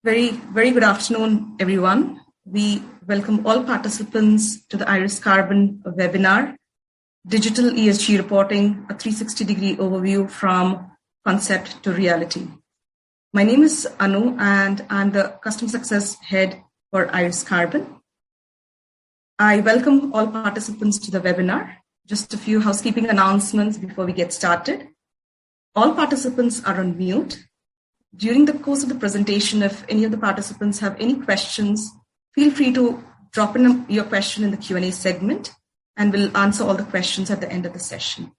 Very good afternoon, everyone. We welcome all participants to the Iris Carbon webinar, Digital ESG Reporting, a 360-degree overview from concept to reality. My name is Anu, and I'm the Customer Success Head for Iris Carbon. I welcome all participants to the webinar. Just a few housekeeping announcements before we get started. All participants are on mute. During the course of the presentation, if any of the participants have any questions, feel free to drop in your question in the Q&A segment, and we'll answer all the questions at the end of the session.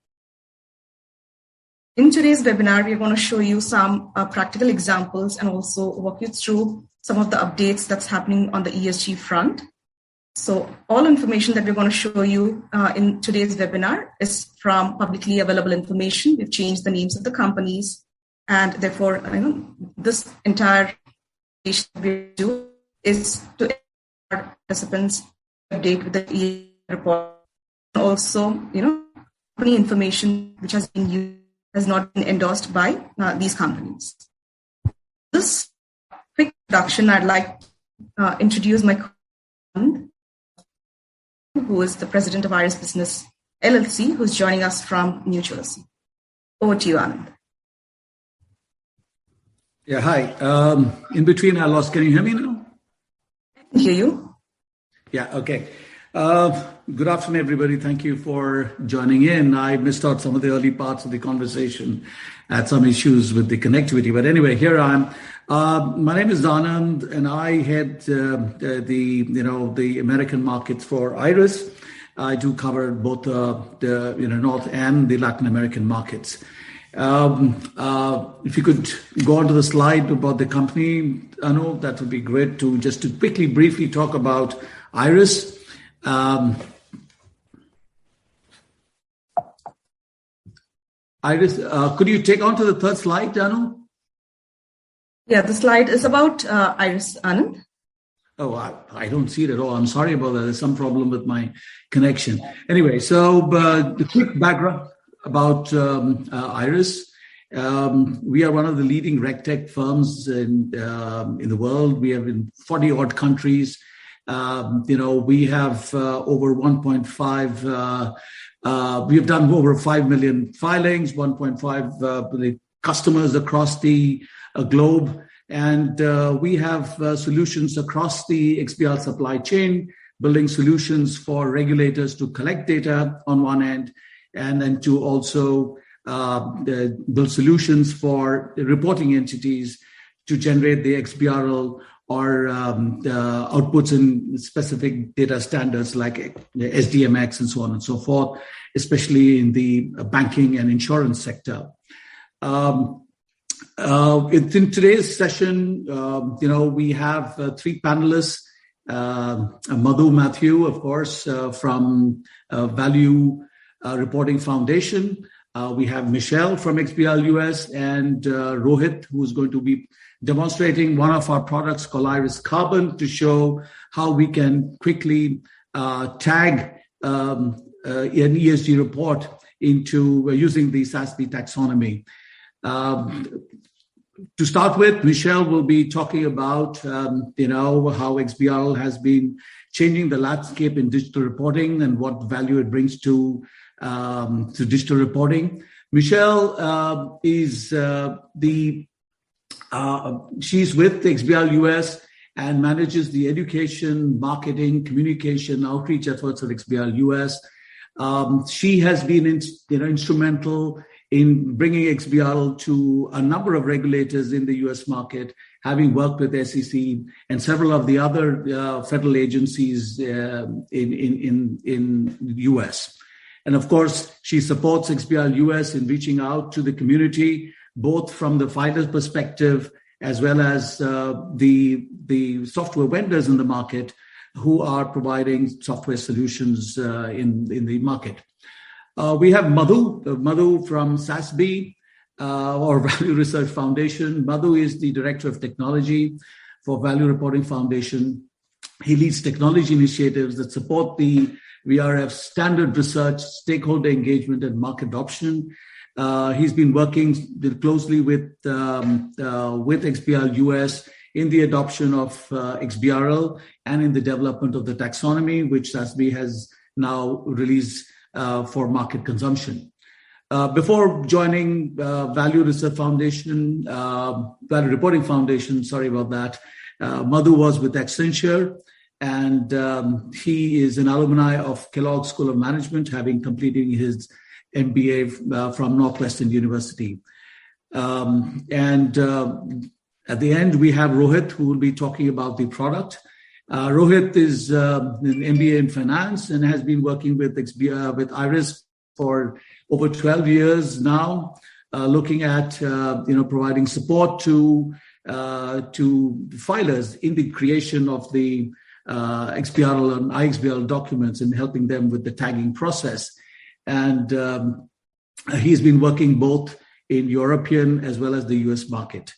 In today's webinar, we're going to show you some practical examples and also walk you through some of the updates that's happening on the ESG front. So all information that we're going to show you in today's webinar is from publicly available information. We've changed the names of the companies. And therefore, this entire we do is to our participants update with the ESG report. Also, company information which has been used has not been endorsed by these companies. This quick introduction, I'd like to introduce my colleague, who is the president of Iris Business LLC, who's joining us from New Jersey. Over to you, Anand. Yeah, hi. In between, I lost. Can you hear me now? I can hear you. Yeah, okay. Good afternoon, everybody. Thank you for joining in. I missed out some of the early parts of the conversation. I had some issues with the connectivity. But anyway, here I am. My name is Donna, and I head the American markets for Iris. I do cover both the North and the Latin American markets. If you could go on to the slide about the company, Anu, that would be great to quickly, briefly talk about Iris. Iris, could you take on to the third slide, Anu? Yeah, the slide is about Iris, Anand. Oh, I don't see it at all. I'm sorry about that. There's some problem with my connection. Anyway, so the quick background about Iris. We are one of the leading RegTech firms in the world. We are in 40 odd countries. We have over 1.5. We have done over 5 million filings, 1.5 customers across the globe, and we have solutions across the XBRL supply chain, building solutions for regulators to collect data on one end, and then to also build solutions for reporting entities to generate the XBRL or outputs in specific data standards like SDMX and so on and so forth, especially in the banking and insurance sector. In today's session, we have three panelists. Madhu Matthew, of course, from Value Reporting Foundation. We have Michelle from XBRL US and Rohit, who is going to be demonstrating one of our products called Iris Carbon to show how we can quickly tag an ESG report into using the SASB taxonomy. To start with, Michelle will be talking about how XBRL has been changing the landscape in digital reporting and what value it brings to digital reporting. Michelle is she's with the XBRL US and manages the education, marketing, communication, outreach efforts at XBRL US. She has been instrumental in bringing XBRL to a number of regulators in the US market, having worked with SEC and several of the other federal agencies in the US. And of course, she supports XBRL US in reaching out to the community, both from the filer perspective as well as the software vendors in the market who are providing software solutions in the market. We have Madhu from SASB, or Value Research Foundation. Madhu is the Director of Technology for Value Reporting Foundation. He leads technology initiatives that support the VRF standard research, stakeholder engagement, and market adoption. He's been working closely with XBRL US in the adoption of XBRL and in the development of the taxonomy, which SASB has now released for market consumption. Before joining Value Reporting Foundation, sorry about that, Madhu was with Accenture, and he is an alumni of Kellogg School of Management, having completed his MBA from Northwestern University. At the end, we have Rohit, who will be talking about the product. Rohit is an MBA in finance and has been working with IRIS for over 12 years now, looking at providing support to filers in the creation of the XBRL and iXBRL documents and helping them with the tagging process. And he's been working both in European as well as the US market.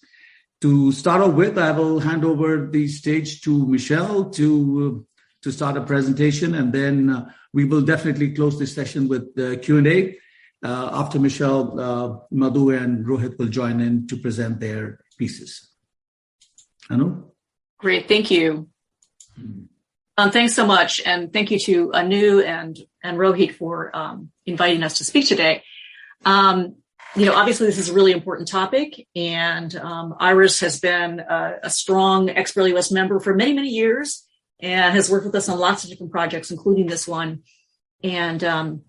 To start off with, I will hand over the stage to Michelle to start a presentation, and then we will definitely close this session with the Q&A. After Michelle, Madhu and Rohit will join in to present their pieces. Anu? Great, thank you. Thanks so much, and thank you to Anu and Rohit for inviting us to speak today. Obviously this is a really important topic, and IRIS has been a strong XBRL US member for many, many years and has worked with us on lots of different projects, including this one, and lots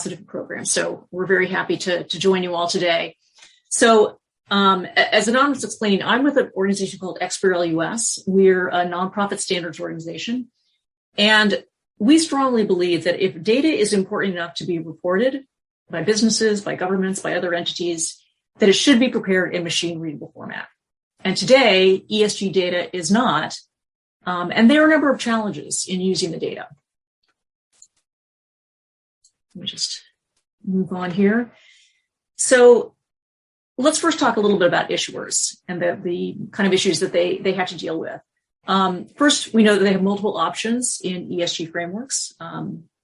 of different programs. So we're very happy to join you all today. So as Donna was explaining, I'm with an organization called XBRL US. We're a nonprofit standards organization, and we strongly believe that if data is important enough to be reported by businesses, by governments, by other entities, that it should be prepared in machine-readable format. And today, ESG data is not, and there are a number of challenges in using the data. Let me just move on here. So let's first talk a little bit about issuers and the kind of issues that they have to deal with. First, we know that they have multiple options in ESG frameworks.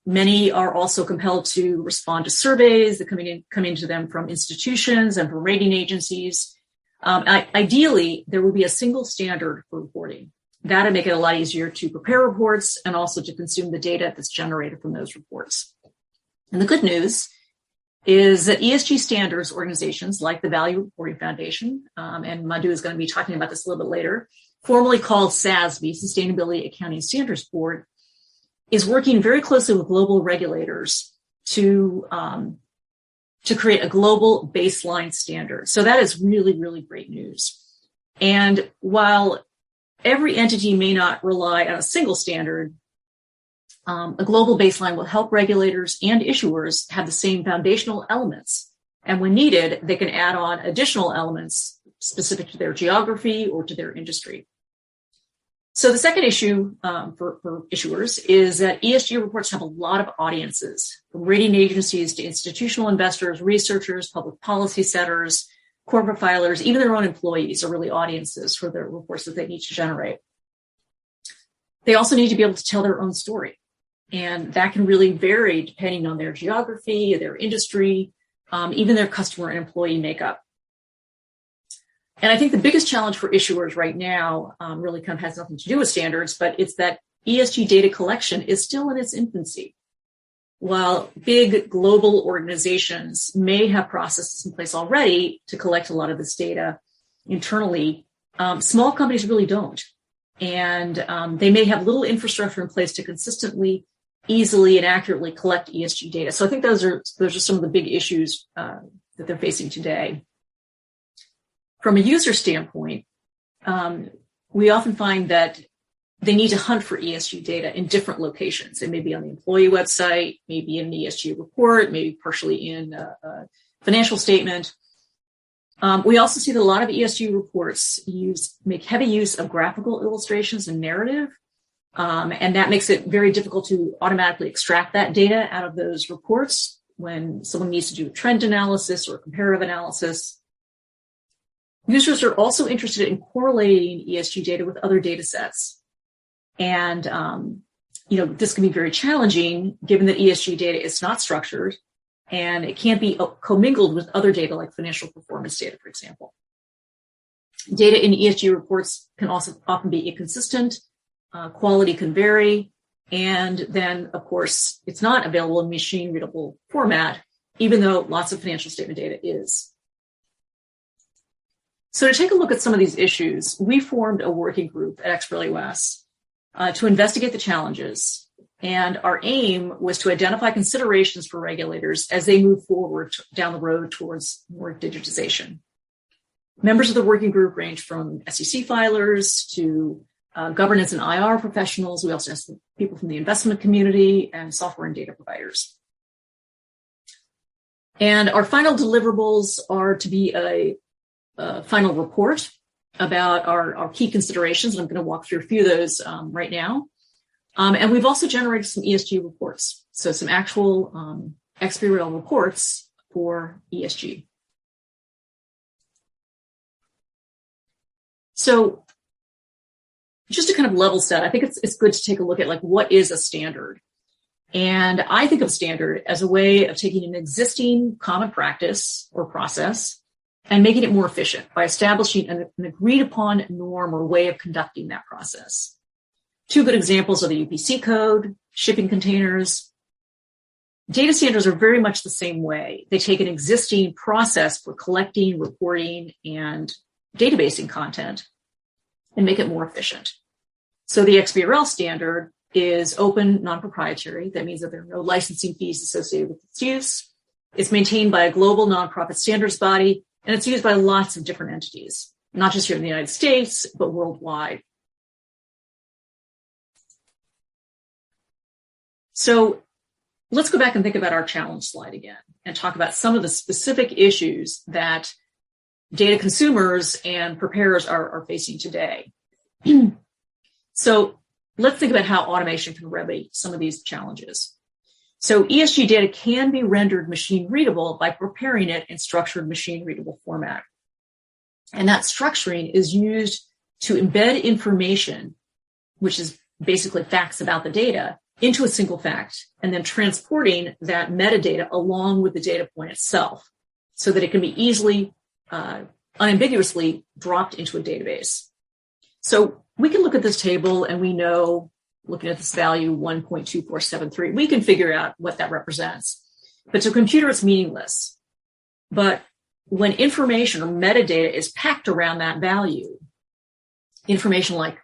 Many are also compelled to respond to surveys that come into them from institutions and from rating agencies. Ideally, there would be a single standard for reporting. That would make it a lot easier to prepare reports and also to consume the data that's generated from those reports. And the good news is that ESG standards organizations like the Value Reporting Foundation, and Madhu is going to be talking about this a little bit later, formerly called SASB, Sustainability Accounting Standards Board, is working very closely with global regulators to create a global baseline standard. So that is really, really great news. And while every entity may not rely on a single standard, a global baseline will help regulators and issuers have the same foundational elements. And when needed, they can add on additional elements specific to their geography or to their industry. So the second issue for issuers is that ESG reports have a lot of audiences, from rating agencies to institutional investors, researchers, public policy setters, corporate filers, even their own employees are really audiences for the reports that they need to generate. They also need to be able to tell their own story. And that can really vary depending on their geography, their industry, even their customer and employee makeup. And I think the biggest challenge for issuers right now really kind of has nothing to do with standards, but it's that ESG data collection is still in its infancy. While big global organizations may have processes in place already to collect a lot of this data internally, small companies really don't. And they may have little infrastructure in place to consistently, easily, and accurately collect ESG data. So I think those are some of the big issues that they're facing today. From a user standpoint, we often find that they need to hunt for ESG data in different locations. It may be on the employee website, maybe in an ESG report, maybe partially in a financial statement. We also see that a lot of ESG reports make heavy use of graphical illustrations and narrative, and that makes it very difficult to automatically extract that data out of those reports when someone needs to do a trend analysis or a comparative analysis. Users are also interested in correlating ESG data with other data sets. And, this can be very challenging given that ESG data is not structured and it can't be commingled with other data like financial performance data, for example. Data in ESG reports can also often be inconsistent, quality can vary, and then, of course, it's not available in machine-readable format, even though lots of financial statement data is. So to take a look at some of these issues, we formed a working group at XBRL US to investigate the challenges. And our aim was to identify considerations for regulators as they move forward down the road towards more digitization. Members of the working group range from SEC filers to governance and IR professionals. We also have people from the investment community and software and data providers. And our final deliverables are to be a final report about our key considerations. And I'm going to walk through a few of those right now. And we've also generated some ESG reports. So some actual XBRL reports for ESG. So just to kind of level set, I think it's good to take a look at like what is a standard. And I think of standard as a way of taking an existing common practice or process and making it more efficient by establishing an agreed upon norm or way of conducting that process. Two good examples are the UPC code, shipping containers. Data standards are very much the same way. They take an existing process for collecting, reporting, and databasing content and make it more efficient. So the XBRL standard is open, non-proprietary. That means that there are no licensing fees associated with its use. It's maintained by a global nonprofit standards body, and it's used by lots of different entities, not just here in the United States, but worldwide. So let's go back and think about our challenge slide again and talk about some of the specific issues that data consumers and preparers are facing today. So let's think about how automation can remedy some of these challenges. So ESG data can be rendered machine readable by preparing it in structured machine readable format. And that structuring is used to embed information, which is basically facts about the data, into a single fact, and then transporting that metadata along with the data point itself so that it can be easily, unambiguously dropped into a database. So we can look at this table and we know, looking at this value 1.2473, we can figure out what that represents. But to a computer, it's meaningless. But when information or metadata is packed around that value, information like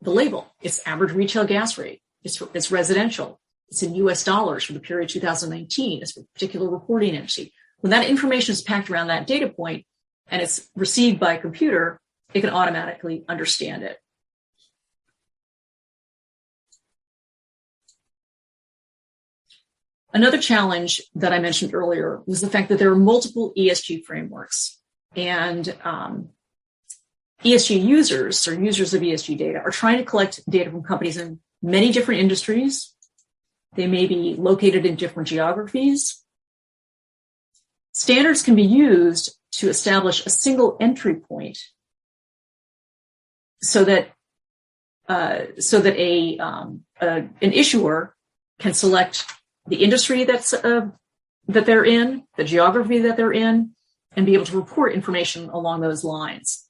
the label, it's average retail gas rate, it's residential, it's in US dollars for the period 2019, it's for a particular reporting entity. When that information is packed around that data point and it's received by a computer, it can automatically understand it. Another challenge that I mentioned earlier was the fact that there are multiple ESG frameworks, and ESG users or users of ESG data are trying to collect data from companies in many different industries. They may be located in different geographies. Standards can be used to establish a single entry point so that an issuer can select the industry that they're in, the geography that they're in, and be able to report information along those lines.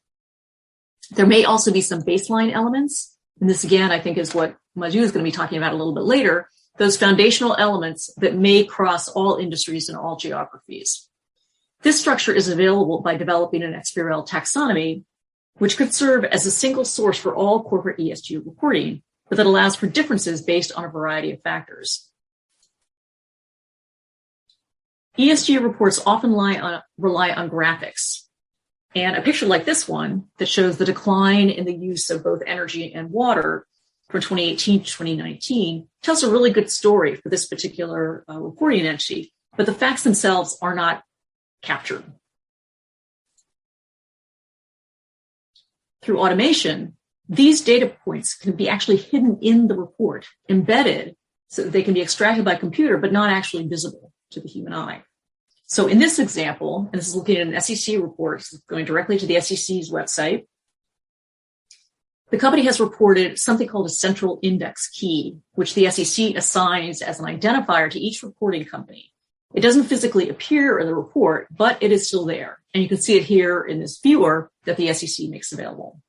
There may also be some baseline elements, and this again I think is what Madhu is going to be talking about a little bit later, those foundational elements that may cross all industries and all geographies. This structure is available by developing an XBRL taxonomy, which could serve as a single source for all corporate ESG reporting, but that allows for differences based on a variety of factors. ESG reports often rely on graphics. And a picture like this one that shows the decline in the use of both energy and water from 2018 to 2019 tells a really good story for this particular reporting entity, but the facts themselves are not captured. Through automation, these data points can be actually hidden in the report, embedded, so that they can be extracted by computer, but not actually visible to the human eye. So in this example, and this is looking at an SEC report, going directly to the SEC's website, the company has reported something called a central index key, which the SEC assigns as an identifier to each reporting company. It doesn't physically appear in the report, but it is still there. And you can see it here in this viewer that the SEC makes available.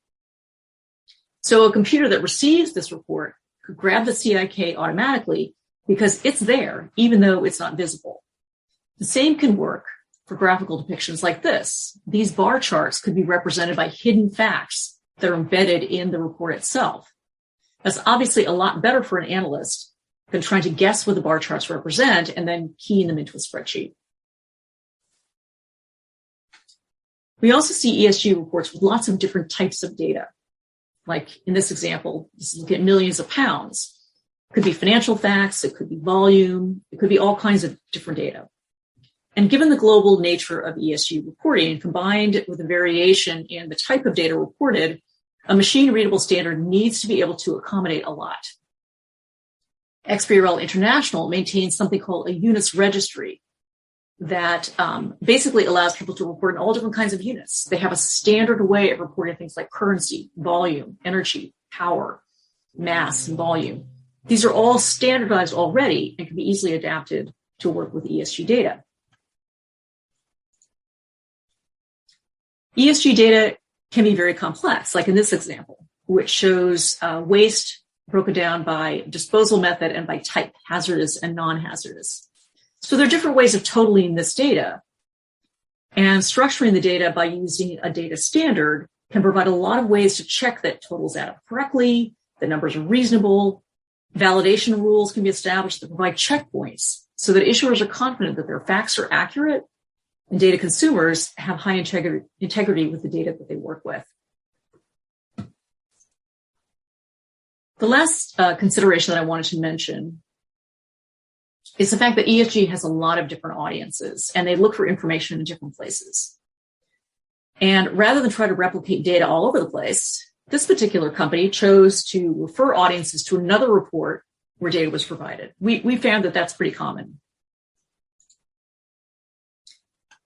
So a computer that receives this report could grab the CIK automatically because it's there, even though it's not visible. The same can work for graphical depictions like this. These bar charts could be represented by hidden facts that are embedded in the report itself. That's obviously a lot better for an analyst than trying to guess what the bar charts represent and then keying them into a spreadsheet. We also see ESG reports with lots of different types of data. Like in this example, this is looking at millions of pounds. It could be financial facts, it could be volume, it could be all kinds of different data. And given the global nature of ESG reporting, combined with a variation in the type of data reported, a machine-readable standard needs to be able to accommodate a lot. XBRL International maintains something called a units registry that basically allows people to report in all different kinds of units. They have a standard way of reporting things like currency, volume, energy, power, mass, and volume. These are all standardized already and can be easily adapted to work with ESG data. ESG data can be very complex, like in this example, which shows waste broken down by disposal method and by type, hazardous and non-hazardous. So there are different ways of totaling this data, and structuring the data by using a data standard can provide a lot of ways to check that totals add up correctly, the numbers are reasonable. Validation rules can be established that provide checkpoints so that issuers are confident that their facts are accurate and data consumers have high integrity with the data that they work with. The last consideration that I wanted to mention is the fact that ESG has a lot of different audiences and they look for information in different places. And rather than try to replicate data all over the place, this particular company chose to refer audiences to another report where data was provided. We found that that's pretty common.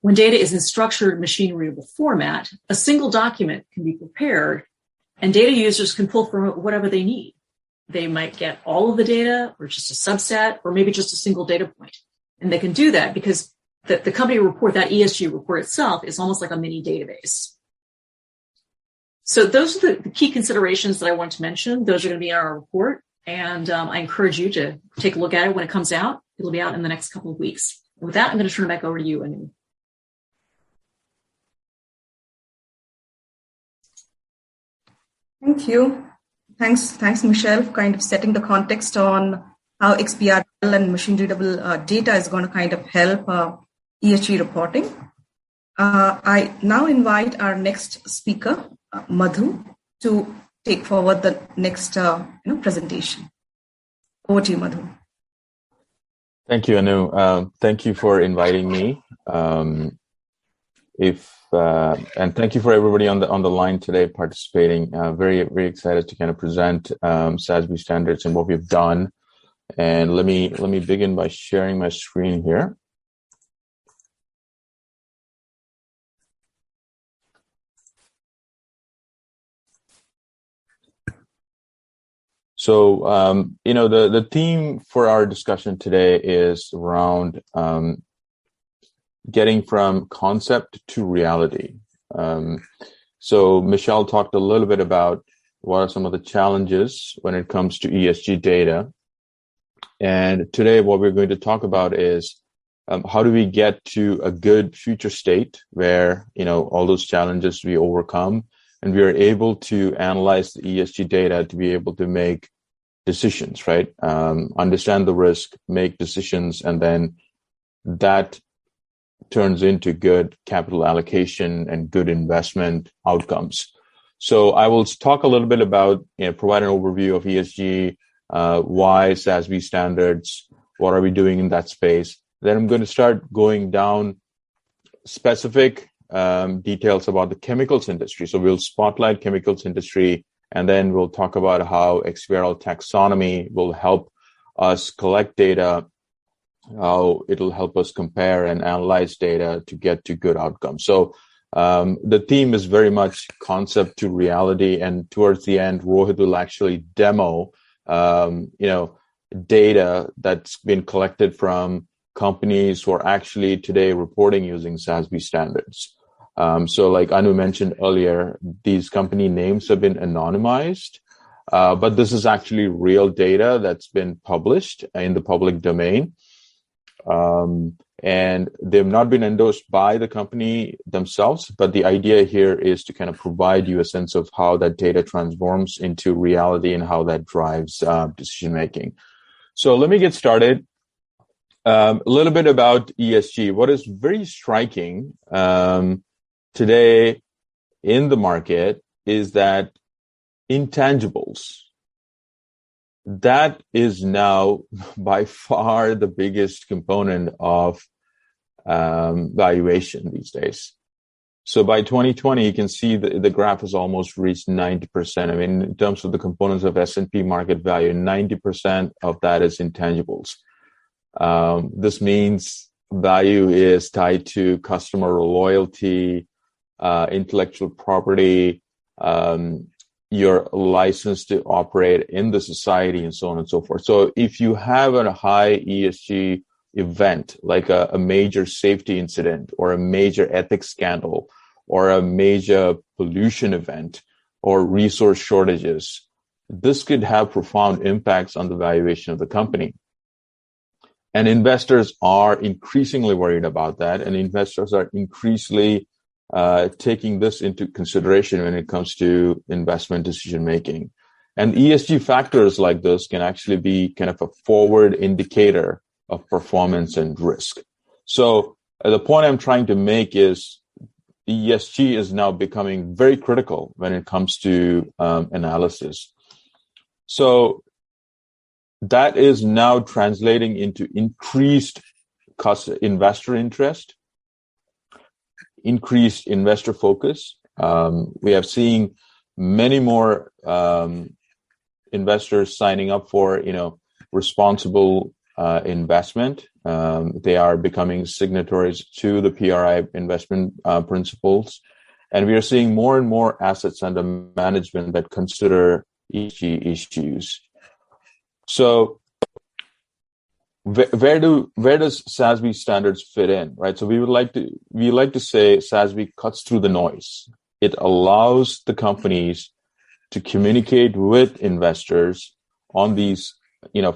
When data is in structured machine-readable format, a single document can be prepared and data users can pull from it whatever they need. They might get all of the data or just a subset or maybe just a single data point. And they can do that because the company report, that ESG report itself, is almost like a mini database. So those are the key considerations that I want to mention. Those are going to be in our report. And I encourage you to take a look at it when it comes out. It'll be out in the next couple of weeks. And with that, I'm going to turn it back over to you, Anu. Thank you. Thanks, Michelle, for kind of setting the context on how XBRL and machine-readable data is going to kind of help ESG reporting. I now invite our next speaker, Madhu, to take forward the next presentation. Over to you, Madhu. Thank you, Anu. Thank you for inviting me. And thank you for everybody on the line today participating. Very, very excited to kind of present SASB standards and what we've done. And let me begin by sharing my screen here. So, the theme for our discussion today is around getting from concept to reality. So Michelle talked a little bit about what are some of the challenges when it comes to ESG data. And today what we're going to talk about is how do we get to a good future state where, all those challenges we overcome and we are able to analyze the ESG data to be able to make decisions, right? Understand the risk, make decisions, and then that turns into good capital allocation and good investment outcomes. So I will talk a little bit about, provide an overview of ESG, why SASB standards, what are we doing in that space. Then I'm going to start going down specific details about the chemicals industry. So we'll spotlight chemicals industry, and then we'll talk about how XBRL taxonomy will help us collect data, how it'll help us compare and analyze data to get to good outcomes. So the theme is very much concept to reality, and towards the end, Rohit will actually demo, data that's been collected from companies who are actually today reporting using SASB standards. So like Anu mentioned earlier, these company names have been anonymized, but this is actually real data that's been published in the public domain. And they've not been endorsed by the company themselves, but the idea here is to kind of provide you a sense of how that data transforms into reality and how that drives decision making. So let me get started. A little bit about ESG. What is very striking today in the market is that intangibles, that is now by far the biggest component of valuation these days. So by 2020, you can see the graph has almost reached 90%. I mean, in terms of the components of S&P market value, 90% of that is intangibles. This means value is tied to customer loyalty, intellectual property, your license to operate in the society, and so on and so forth. So if you have a high ESG event, like a major safety incident or a major ethics scandal or a major pollution event or resource shortages, this could have profound impacts on the valuation of the company. And investors are increasingly worried about that, and investors are increasingly taking this into consideration when it comes to investment decision making. And ESG factors like this can actually be kind of a forward indicator of performance and risk. So the point I'm trying to make is ESG is now becoming very critical when it comes to analysis. So that is now translating into increased investor interest, increased investor focus. We have seen many more investors signing up for, responsible investment. They are becoming signatories to the PRI investment principles. And we are seeing more and more assets under management that consider ESG issues. So where does SASB standards fit in, right? So we like to say SASB cuts through the noise. It allows the companies to communicate with investors on these,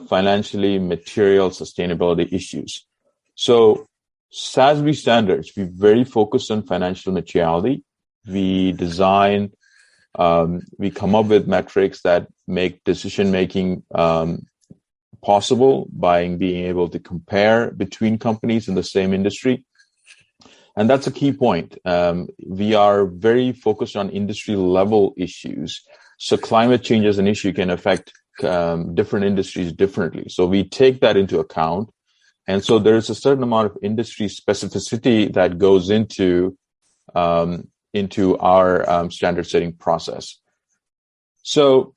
financially material sustainability issues. So SASB standards, we very focused on financial materiality. We design, we come up with metrics that make decision making possible by being able to compare between companies in the same industry. And that's a key point. We are very focused on industry level issues. So climate change as an issue can affect different industries differently. So we take that into account. And so there's a certain amount of industry specificity that goes into our standard setting process. So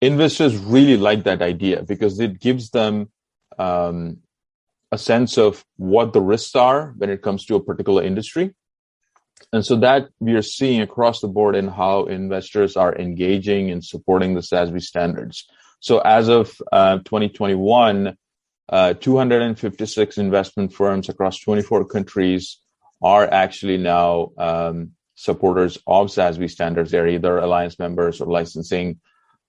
investors really like that idea because it gives them a sense of what the risks are when it comes to a particular industry. And so that we are seeing across the board in how investors are engaging and supporting the SASB standards. So as of 2021, 256 investment firms across 24 countries are actually now supporters of SASB standards. They're either alliance members or licensing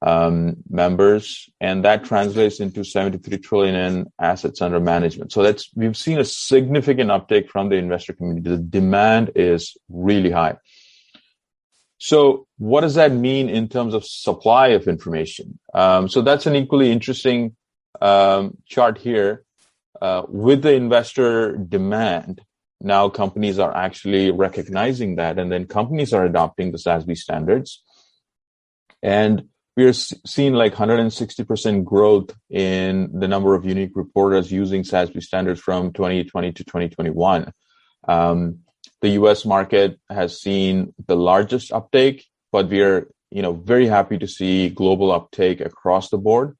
members, and that translates into 73 trillion in assets under management. So we've seen a significant uptake from the investor community. The demand is really high. So what does that mean in terms of supply of information? So that's an equally interesting chart here. With the investor demand, now companies are actually recognizing that, and then companies are adopting the SASB standards. And we are seeing like 160% growth in the number of unique reporters using SASB standards from 2020 to 2021. The US market has seen the largest uptake, but we are, very happy to see global uptake across the board.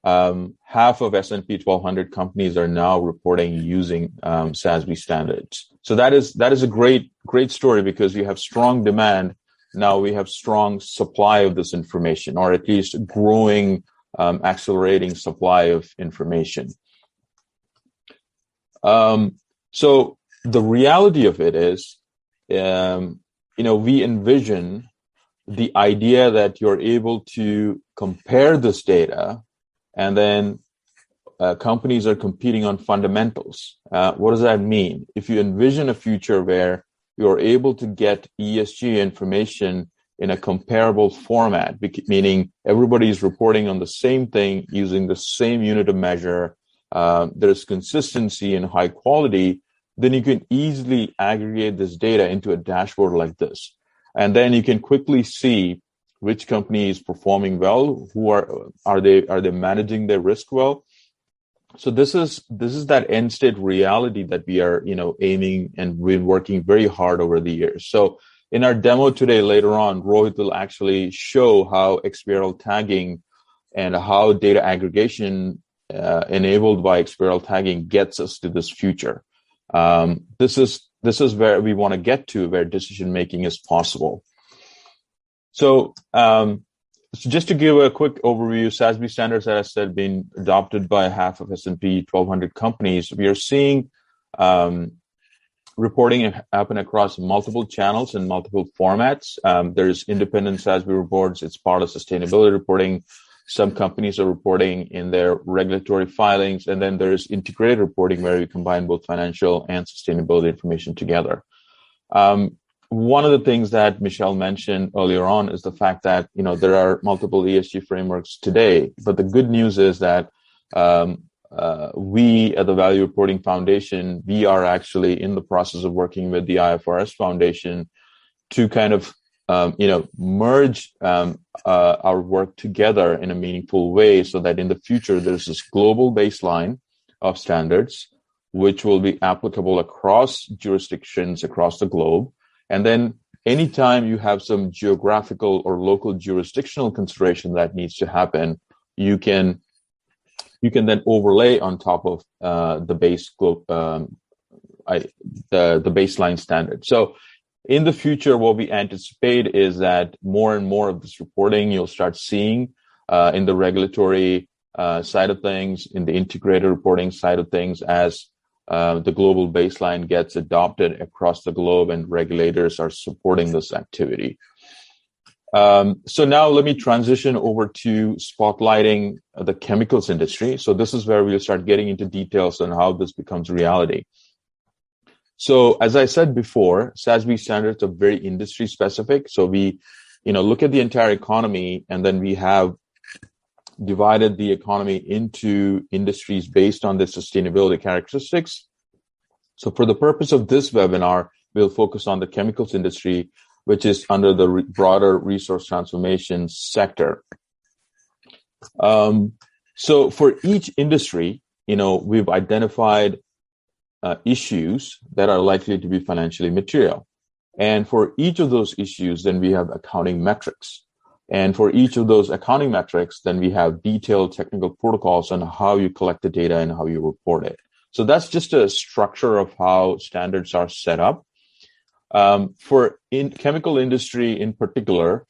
Half of S&P 1200 companies are now reporting using SASB standards. So that is a great story because you have strong demand. Now we have strong supply of this information, or at least growing, accelerating supply of information. So the reality of it is, we envision the idea that you're able to compare this data, and then companies are competing on fundamentals. What does that mean? If you envision a future where you're able to get ESG information in a comparable format, meaning everybody's reporting on the same thing using the same unit of measure, there's consistency and high quality, then you can easily aggregate this data into a dashboard like this. And then you can quickly see which company is performing well, are they managing their risk well. So this is that end state reality that we are, aiming and been working very hard over the years. So in our demo today, later on, Rohit will actually show how XBRL tagging and how data aggregation enabled by XBRL tagging gets us to this future. This is where we want to get to, where decision making is possible. So just to give a quick overview, SASB standards, as I said, being adopted by half of S&P 1200 companies. We are seeing reporting happen across multiple channels and multiple formats. There's independent SASB reports. It's part of sustainability reporting. Some companies are reporting in their regulatory filings, and then there's integrated reporting where we combine both financial and sustainability information together. One of the things that Michelle mentioned earlier on is the fact that, there are multiple ESG frameworks today, but the good news is that we at the Value Reporting Foundation, we are actually in the process of working with the IFRS Foundation to kind of, merge our work together in a meaningful way so that in the future, there's this global baseline of standards, which will be applicable across jurisdictions across the globe. And then anytime you have some geographical or local jurisdictional consideration that needs to happen, you can then overlay on top of the baseline standard. So in the future, what we anticipate is that more and more of this reporting you'll start seeing in the regulatory side of things, in the integrated reporting side of things, as the global baseline gets adopted across the globe and regulators are supporting this activity. So now let me transition over to spotlighting the chemicals industry. So this is where we'll start getting into details on how this becomes reality. So as I said before, SASB standards are very industry specific. So we, look at the entire economy, and then we have divided the economy into industries based on their sustainability characteristics. So for the purpose of this webinar, we'll focus on the chemicals industry, which is under the broader resource transformation sector. So for each industry, we've identified issues that are likely to be financially material. And for each of those issues, then we have accounting metrics. And for each of those accounting metrics, then we have detailed technical protocols on how you collect the data and how you report it. So that's just a structure of how standards are set up. For in chemical industry in particular,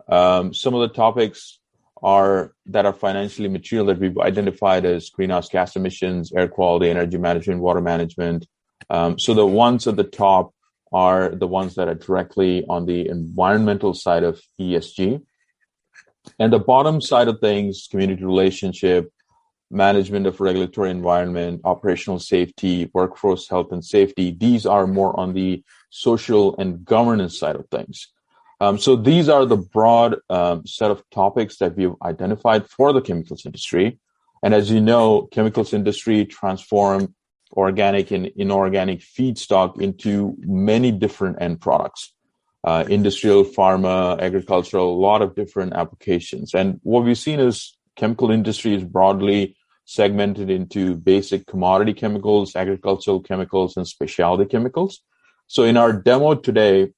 some of the topics that are financially material that we've identified as greenhouse gas emissions, air quality, energy management, water management. So the ones at the top are the ones that are directly on the environmental side of ESG. And the bottom side of things, community relationship, management of regulatory environment, operational safety, workforce health and safety, these are more on the social and governance side of things. So these are the broad set of topics that we've identified for the chemicals industry. And as you know, chemicals industry transform organic and inorganic feedstock into many different end products. Industrial, pharma, agricultural, a lot of different applications. And what we've seen is chemical industry is broadly segmented into basic commodity chemicals, agricultural chemicals, and specialty chemicals. So in our demo today,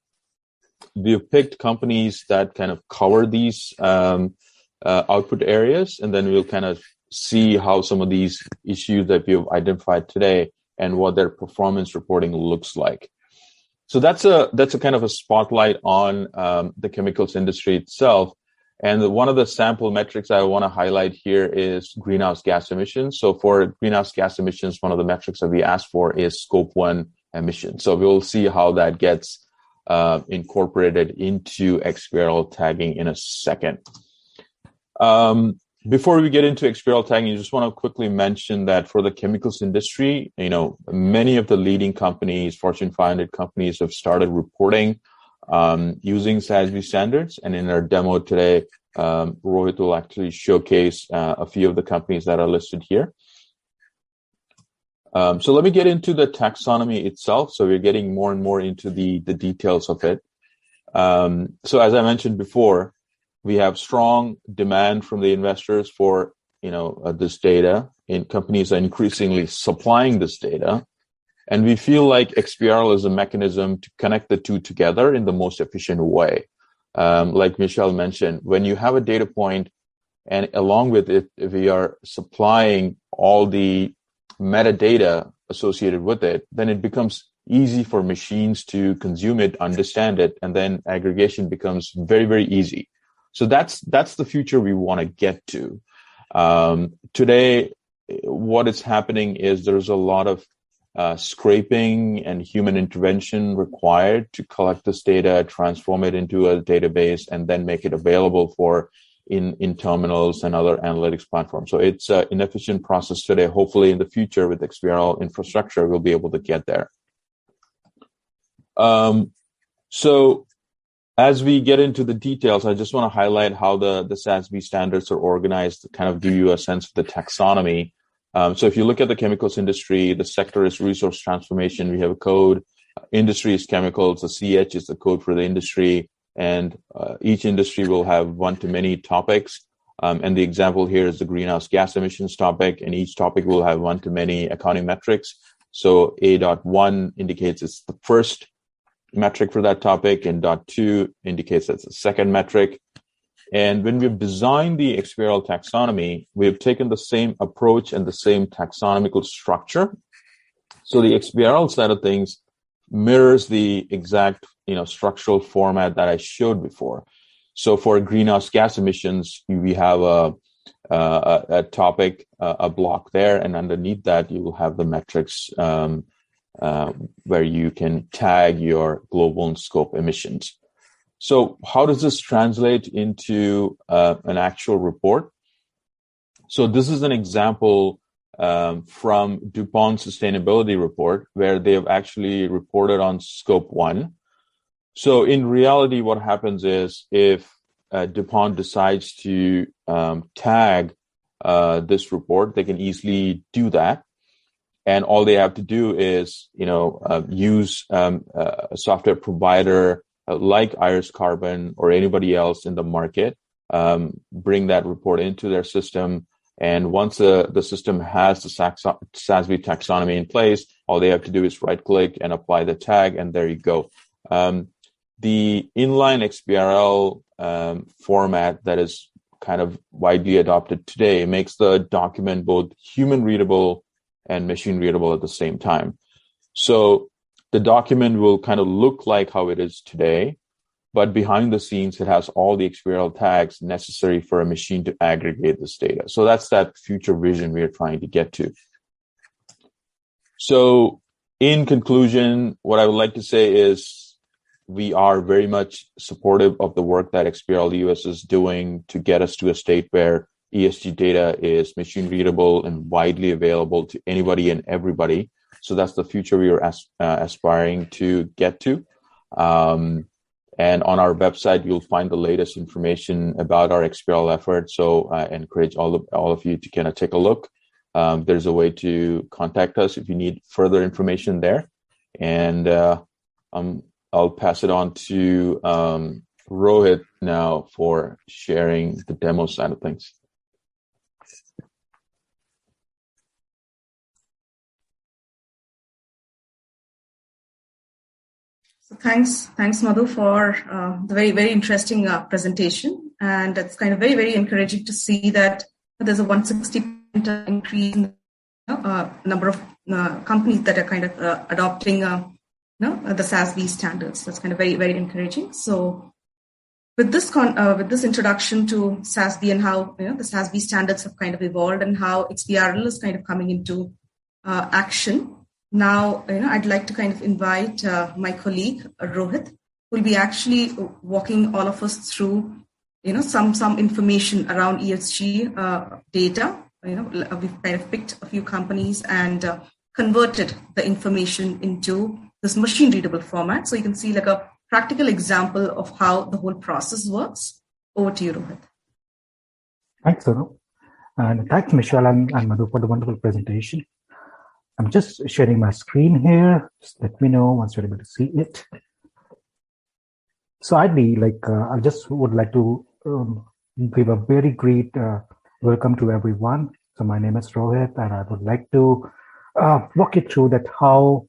we've picked companies that kind of cover these output areas, and then we'll kind of see how some of these issues that we've identified today and what their performance reporting looks like. So that's a kind of a spotlight on the chemicals industry itself. And one of the sample metrics I want to highlight here is greenhouse gas emissions. So for greenhouse gas emissions, one of the metrics that we ask for is scope 1 emissions. So we'll see how that gets incorporated into XBRL tagging in a second. Before we get into XBRL tagging, I just want to quickly mention that for the chemicals industry, many of the leading companies, Fortune 500 companies, have started reporting using SASB standards. And in our demo today, Rohit will actually showcase a few of the companies that are listed here. So let me get into the taxonomy itself. So we're getting more and more into the details of it. So as I mentioned before, we have strong demand from the investors for this data, and companies are increasingly supplying this data. And we feel like XBRL is a mechanism to connect the two together in the most efficient way. Like Michelle mentioned, when you have a data point and along with it, if we are supplying all the metadata associated with it, then it becomes easy for machines to consume it, understand it, and then aggregation becomes very, very easy. So that's the future we want to get to. Today, what is happening is there's a lot of scraping and human intervention required to collect this data, transform it into a database, and then make it available for in terminals and other analytics platforms. So it's an inefficient process today. Hopefully in the future with XBRL infrastructure, we'll be able to get there. So as we get into the details, I just want to highlight how the SASB standards are organized to kind of give you a sense of the taxonomy. So if you look at the chemicals industry, the sector is resource transformation. We have a code. Industry is chemicals. The CH is the code for the industry. And each industry will have one-to-many topics. And the example here is the greenhouse gas emissions topic. And each topic will have one-to-many accounting metrics. So A.1 indicates it's the first metric for that topic, and .2 indicates that's the second metric. And when we've designed the XBRL taxonomy, we've taken the same approach and the same taxonomical structure. So the XBRL side of things mirrors the exact, structural format that I showed before. So for greenhouse gas emissions, we have a topic, a block there, and underneath that, you will have the metrics where you can tag your global and scope emissions. So how does this translate into an actual report? So this is an example from DuPont's sustainability report where they have actually reported on scope 1. So in reality, what happens is if DuPont decides to tag this report, they can easily do that. And all they have to do is, use a software provider like Iris Carbon or anybody else in the market, bring that report into their system. And once the system has the SASB taxonomy in place, all they have to do is right-click and apply the tag, and there you go. The inline XBRL format that is kind of widely adopted today makes the document both human-readable and machine readable at the same time. So the document will kind of look like how it is today, but behind the scenes, it has all the XBRL tags necessary for a machine to aggregate this data. So that's that future vision we are trying to get to. So in conclusion, what I would like to say is we are very much supportive of the work that XBRL US is doing to get us to a state where ESG data is machine readable and widely available to anybody and everybody. So that's the future we are aspiring to get to. And on our website, you'll find the latest information about our XBRL effort. So I encourage all of you to kind of take a look. There's a way to contact us if you need further information there. And I'll pass it on to Rohit now for sharing the demo side of things. Thanks, Madhu, for the very, very interesting presentation. And it's kind of very, very encouraging to see that there's a 160% increase in the number of companies that are kind of adopting the SASB standards. That's kind of very, very encouraging. So with this introduction to SASB and how the SASB standards have kind of evolved and how XBRL is kind of coming into action. Now, I'd like to kind of invite my colleague Rohit, who will be actually walking all of us through, some information around ESG data. We've kind of picked a few companies and converted the information into this machine-readable format, so you can see like a practical example of how the whole process works. Over to you, Rohit. Thanks, Sonu. And thanks, Michelle and Madhu, for the wonderful presentation. I'm just sharing my screen here. Just let me know once you're able to see it. So I just would like to give a very great welcome to everyone. So my name is Rohit, and I would like to walk you through that how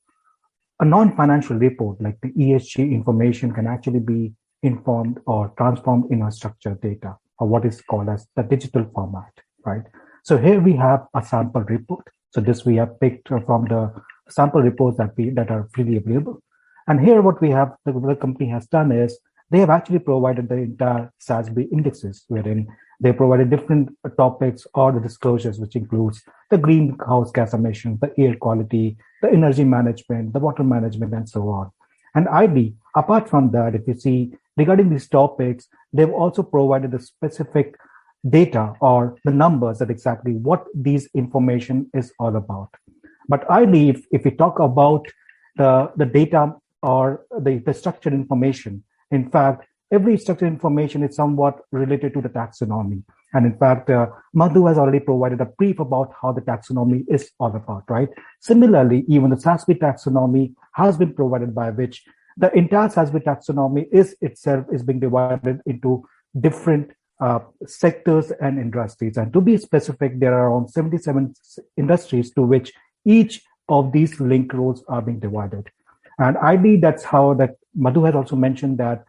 a non-financial report like the ESG information can actually be informed or transformed in a structured data, or what is called as the digital format, right? So here we have a sample report. So this we have picked from the sample reports that are freely available. And here what the company has done is they have actually provided the entire SASB indexes, wherein they provided different topics or the disclosures, which includes the greenhouse gas emissions, the air quality, the energy management, the water management, and so on. And ideally, apart from that, if you see regarding these topics, they've also provided the specific data or the numbers that exactly what these information is all about. But ideally, if we talk about the data or the structured information, in fact, every structured information is somewhat related to the taxonomy. And in fact, Madhu has already provided a brief about how the taxonomy is all about, right? Similarly, even the SASB taxonomy has been provided, by which the entire SASB taxonomy is being divided into different sectors and industries. And to be specific, there are around 77 industries to which each of these link roles are being divided. And ideally, that's how that Madhu has also mentioned that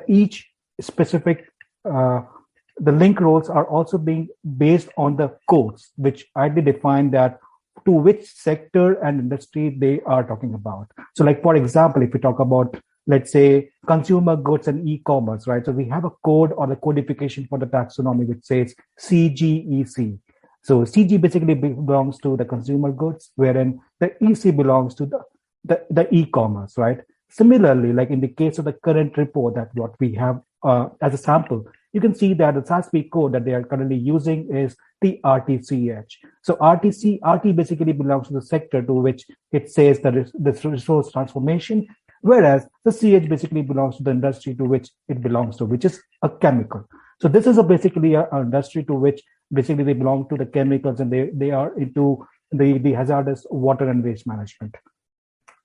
each specific the link roles are also being based on the codes, which ideally define that to which sector and industry they are talking about. So like, for example, if we talk about, let's say, consumer goods and e-commerce, right? So we have a code or the codification for the taxonomy, which says CGEC. So CG basically belongs to the consumer goods, wherein the EC belongs to the e-commerce, right? Similarly, like in the case of the current report that what we have as a sample, you can see that the SASB code that they are currently using is the RTCH. So RT basically belongs to the sector to which it says that this resource transformation, whereas the CH basically belongs to the industry to which it belongs to, which is a chemical. So this is basically an industry to which basically they belong to the chemicals, and they are into the hazardous water and waste management.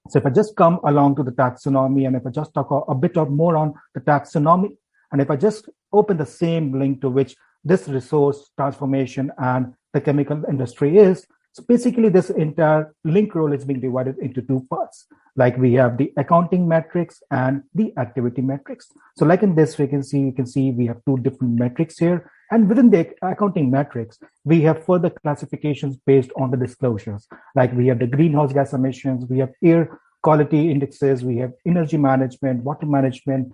So if I just come along to the taxonomy, and if I just talk a bit more on the taxonomy, and if I just open the same link to which this resource transformation and the chemical industry is, so basically this entire link role is being divided into two parts. Like we have the accounting metrics and the activity metrics. So like in this vacancy, you can see we have two different metrics here. And within the accounting metrics, we have further classifications based on the disclosures. Like we have the greenhouse gas emissions, we have air quality indexes, we have energy management, water management,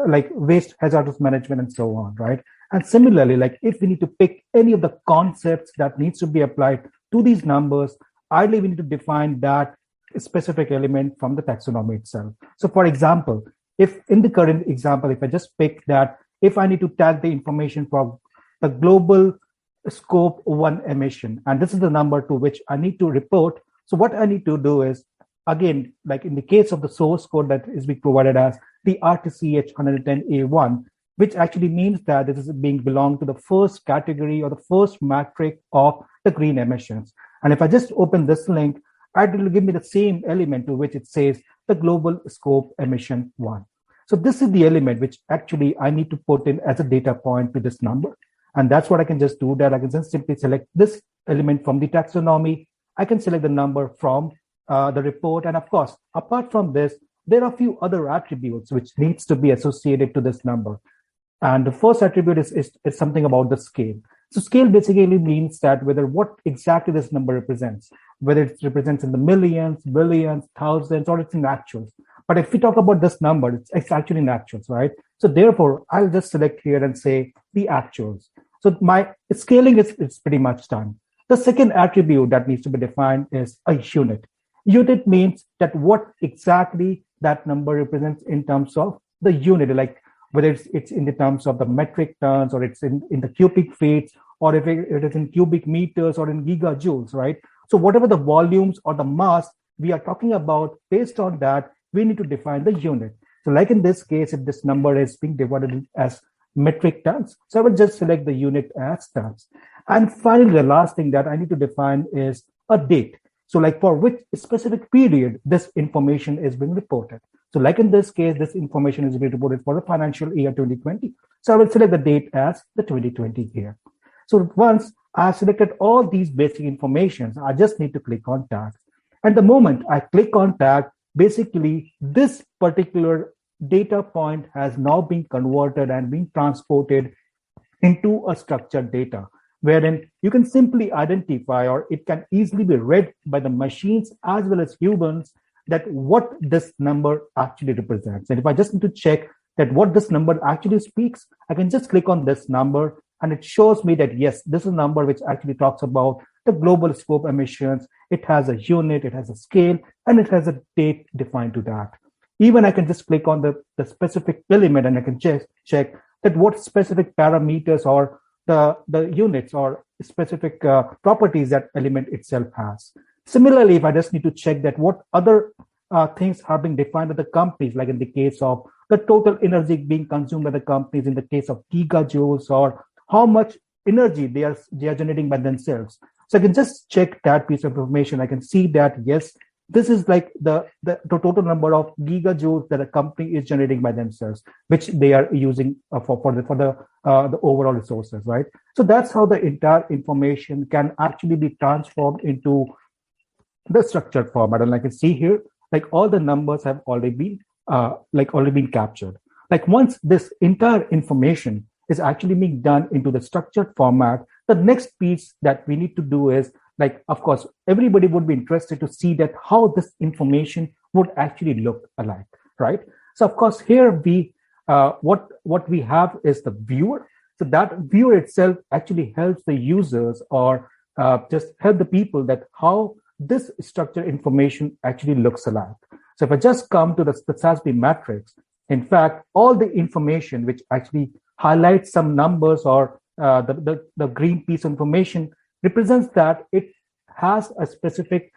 like waste hazardous management, and so on, right? And similarly, like if we need to pick any of the concepts that needs to be applied to these numbers, ideally we need to define that specific element from the taxonomy itself. So for example, if in the current example, if I just pick that, if I need to tag the information for the global scope 1 emission, and this is the number to which I need to report. So what I need to do is, again, like in the case of the source code that is being provided as the RTCH 110A1, which actually means that this is being belong to the first category or the first metric of the green emissions. And if I just open this link, it will give me the same element to which it says the global scope emission 1. So this is the element which actually I need to put in as a data point to this number. And that's what I can just do, that I can just simply select this element from the taxonomy. I can select the number from the report. And of course, apart from this, there are a few other attributes which needs to be associated to this number. And the first attribute is something about the scale. So scale basically means that whether what exactly this number represents, whether it represents in the millions, billions, thousands, or it's in actuals. But if we talk about this number, it's actually in actuals, right? So therefore, I'll just select here and say the actuals. So my scaling is pretty much done. The second attribute that needs to be defined is a unit. Unit means that what exactly that number represents in terms of the unit, like whether it's in the terms of the metric tons, or it's in the cubic feet, or if it is in cubic meters or in gigajoules, right? So whatever the volumes or the mass we are talking about, based on that, we need to define the unit. So like in this case, if this number is being divided as metric tons, so I will just select the unit as tons. And finally, the last thing that I need to define is a date. So like for which specific period this information is being reported. So like in this case, this information is being reported for the financial year 2020. So I will select the date as the 2020 year. So once I have selected all these basic information, I just need to click on tag. And the moment I click on tag, basically this particular data point has now been converted and been transported into a structured data, wherein you can simply identify, or it can easily be read by the machines as well as humans, that what this number actually represents. And if I just need to check that what this number actually speaks, I can just click on this number and it shows me that yes, this is a number which actually talks about the global scope emissions. It has a unit, it has a scale, and it has a date defined to that. Even I can just click on the specific element and I can check that what specific parameters or the units or specific properties that element itself has. Similarly, if I just need to check that what other things are being defined by the companies, like in the case of the total energy being consumed by the companies, in the case of gigajoules, or how much energy they are generating by themselves. So I can just check that piece of information. I can see that, yes, this is like the total number of gigajoules that a company is generating by themselves, which they are using for the overall resources, right? So that's how the entire information can actually be transformed into the structured format. And I can see here, like all the numbers have already been captured. Like once this entire information is actually being done into the structured format, the next piece that we need to do is, like, of course, everybody would be interested to see that how this information would actually look alike, right? So of course, here we what we have is the viewer. So that viewer itself actually helps the users, or just help the people that how this structured information actually looks alike. So if I just come to the SASB matrix, in fact, all the information which actually highlights some numbers, or the green piece of information, represents that it has a specific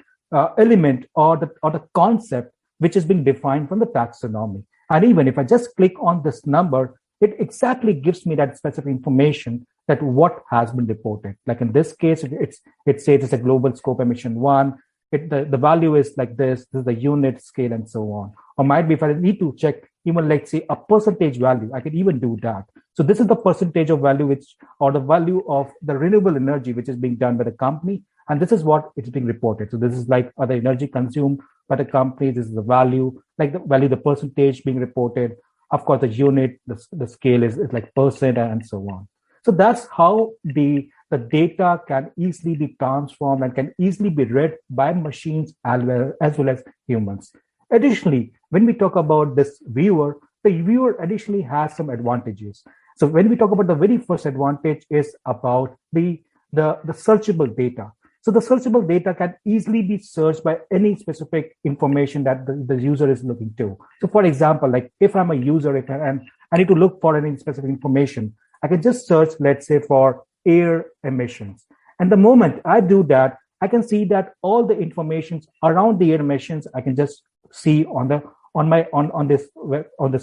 element or the concept which is being defined from the taxonomy. And even if I just click on this number, it exactly gives me that specific information that what has been reported. Like in this case, it says it's a global scope emission 1. The value is like this is the unit, scale, and so on. Or might be if I need to check even, like, say, a percentage value, I can even do that. So this is the percentage of value or the value of the renewable energy which is being done by the company, and this is what it's being reported. So this is like the energy consumed by the company. This is the value, like the value, the percentage being reported. Of course, the unit, the scale is like percent, and so on. So that's how the data can easily be transformed and can easily be read by machines as well as humans. Additionally, when we talk about this viewer, the viewer additionally has some advantages. So when we talk about the very first advantage is about the searchable data. So the searchable data can easily be searched by any specific information that the user is looking to. So for example, like if I'm a user, and I need to look for any specific information, I can just search, let's say, for air emissions. And the moment I do that, I can see that all the information around the air emissions, I can just see on this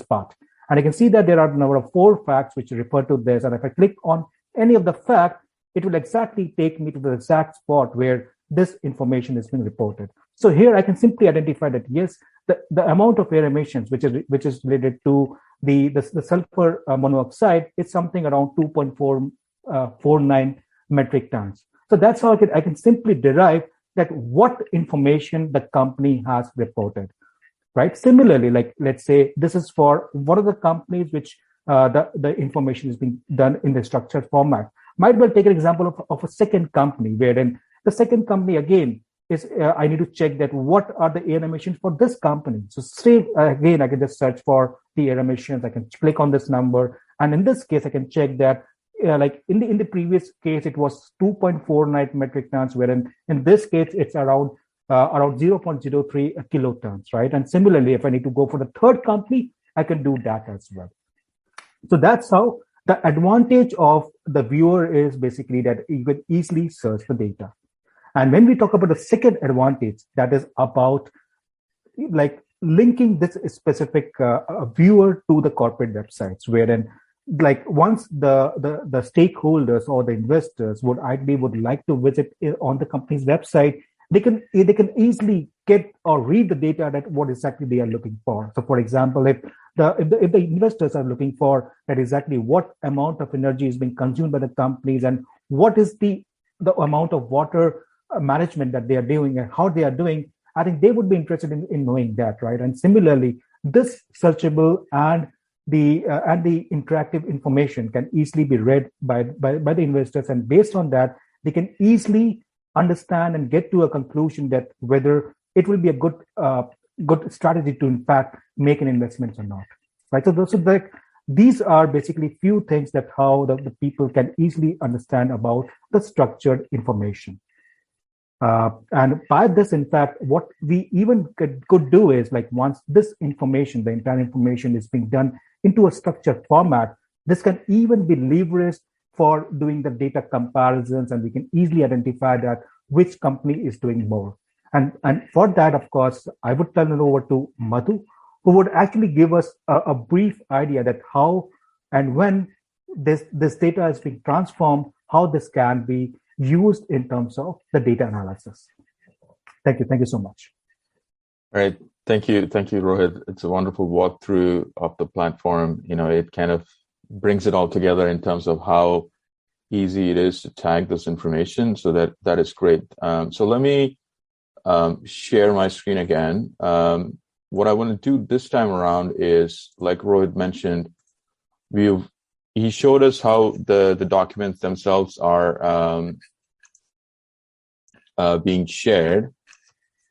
part. And I can see that there are a number of 4 facts which refer to this. And if I click on any of the facts, it will exactly take me to the exact spot where this information is being reported. So here I can simply identify that, yes, the amount of air emissions which is related to the sulfur monoxide is something around 2.49 metric tons. So that's how I can simply derive that what information the company has reported, right? Similarly, like let's say this is for one of the companies which the information is being done in the structured format. Might well take an example of a second company, wherein the second company, again, is I need to check that what are the air emissions for this company. So again, I can just search for the air emissions. I can click on this number, and in this case, I can check that. Like in the previous case, it was 2.49 metric tons, wherein in this case it's around 0.03 kilotons, right? And similarly, if I need to go for the third company, I can do that as well. So that's how the advantage of the viewer is basically that you can easily search the data. And when we talk about the second advantage, that is about like linking this specific viewer to the corporate websites, wherein like once the stakeholders or the investors would like to visit on the company's website, they can easily get or read the data that what exactly they are looking for. So, for example, if the investors are looking for that exactly what amount of energy is being consumed by the companies and what is the amount of water management that they are doing and how they are doing, I think they would be interested in knowing that, right? And similarly, this searchable and the interactive information can easily be read by the investors, and based on that, they can easily understand and get to a conclusion that whether it will be a good strategy to in fact make an investment or not, right? So these are basically few things that how the people can easily understand about the structured information. And by this, in fact, what we even could do is like once this information, the entire information is being done into a structured format, this can even be leveraged for doing the data comparisons, and we can easily identify that which company is doing more. And for that, of course, I would turn it over to Madhu, who would actually give us a brief idea that how and when this data is being transformed, how this can be used in terms of the data analysis. Thank you so much. All right. Thank you, Rohit. It's a wonderful walkthrough of the platform. It kind of brings it all together in terms of how easy it is to tag this information. So that is great. So let me share my screen again. What I want to do this time around is, like Rohit mentioned, he showed us how the documents themselves are being shared.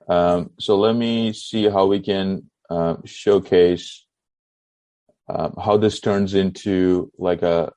So let me see how we can showcase how this turns into like a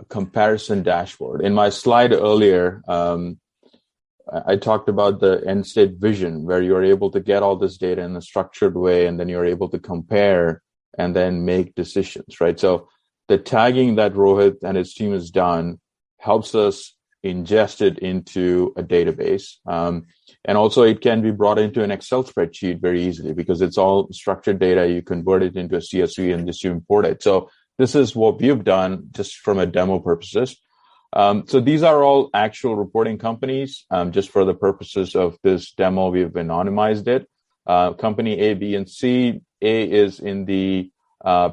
comparison dashboard. In my slide earlier, I talked about the end state vision, where you're able to get all this data in a structured way, and then you're able to compare and then make decisions, right? So the tagging that Rohit and his team has done helps us ingest it into a database. And also it can be brought into an Excel spreadsheet very easily because it's all structured data. You convert it into a CSV and just you import it. So this is what we've done just from a demo purposes. So these are all actual reporting companies. Just for the purposes of this demo, we've anonymized it. Company A, B, and C. A is in the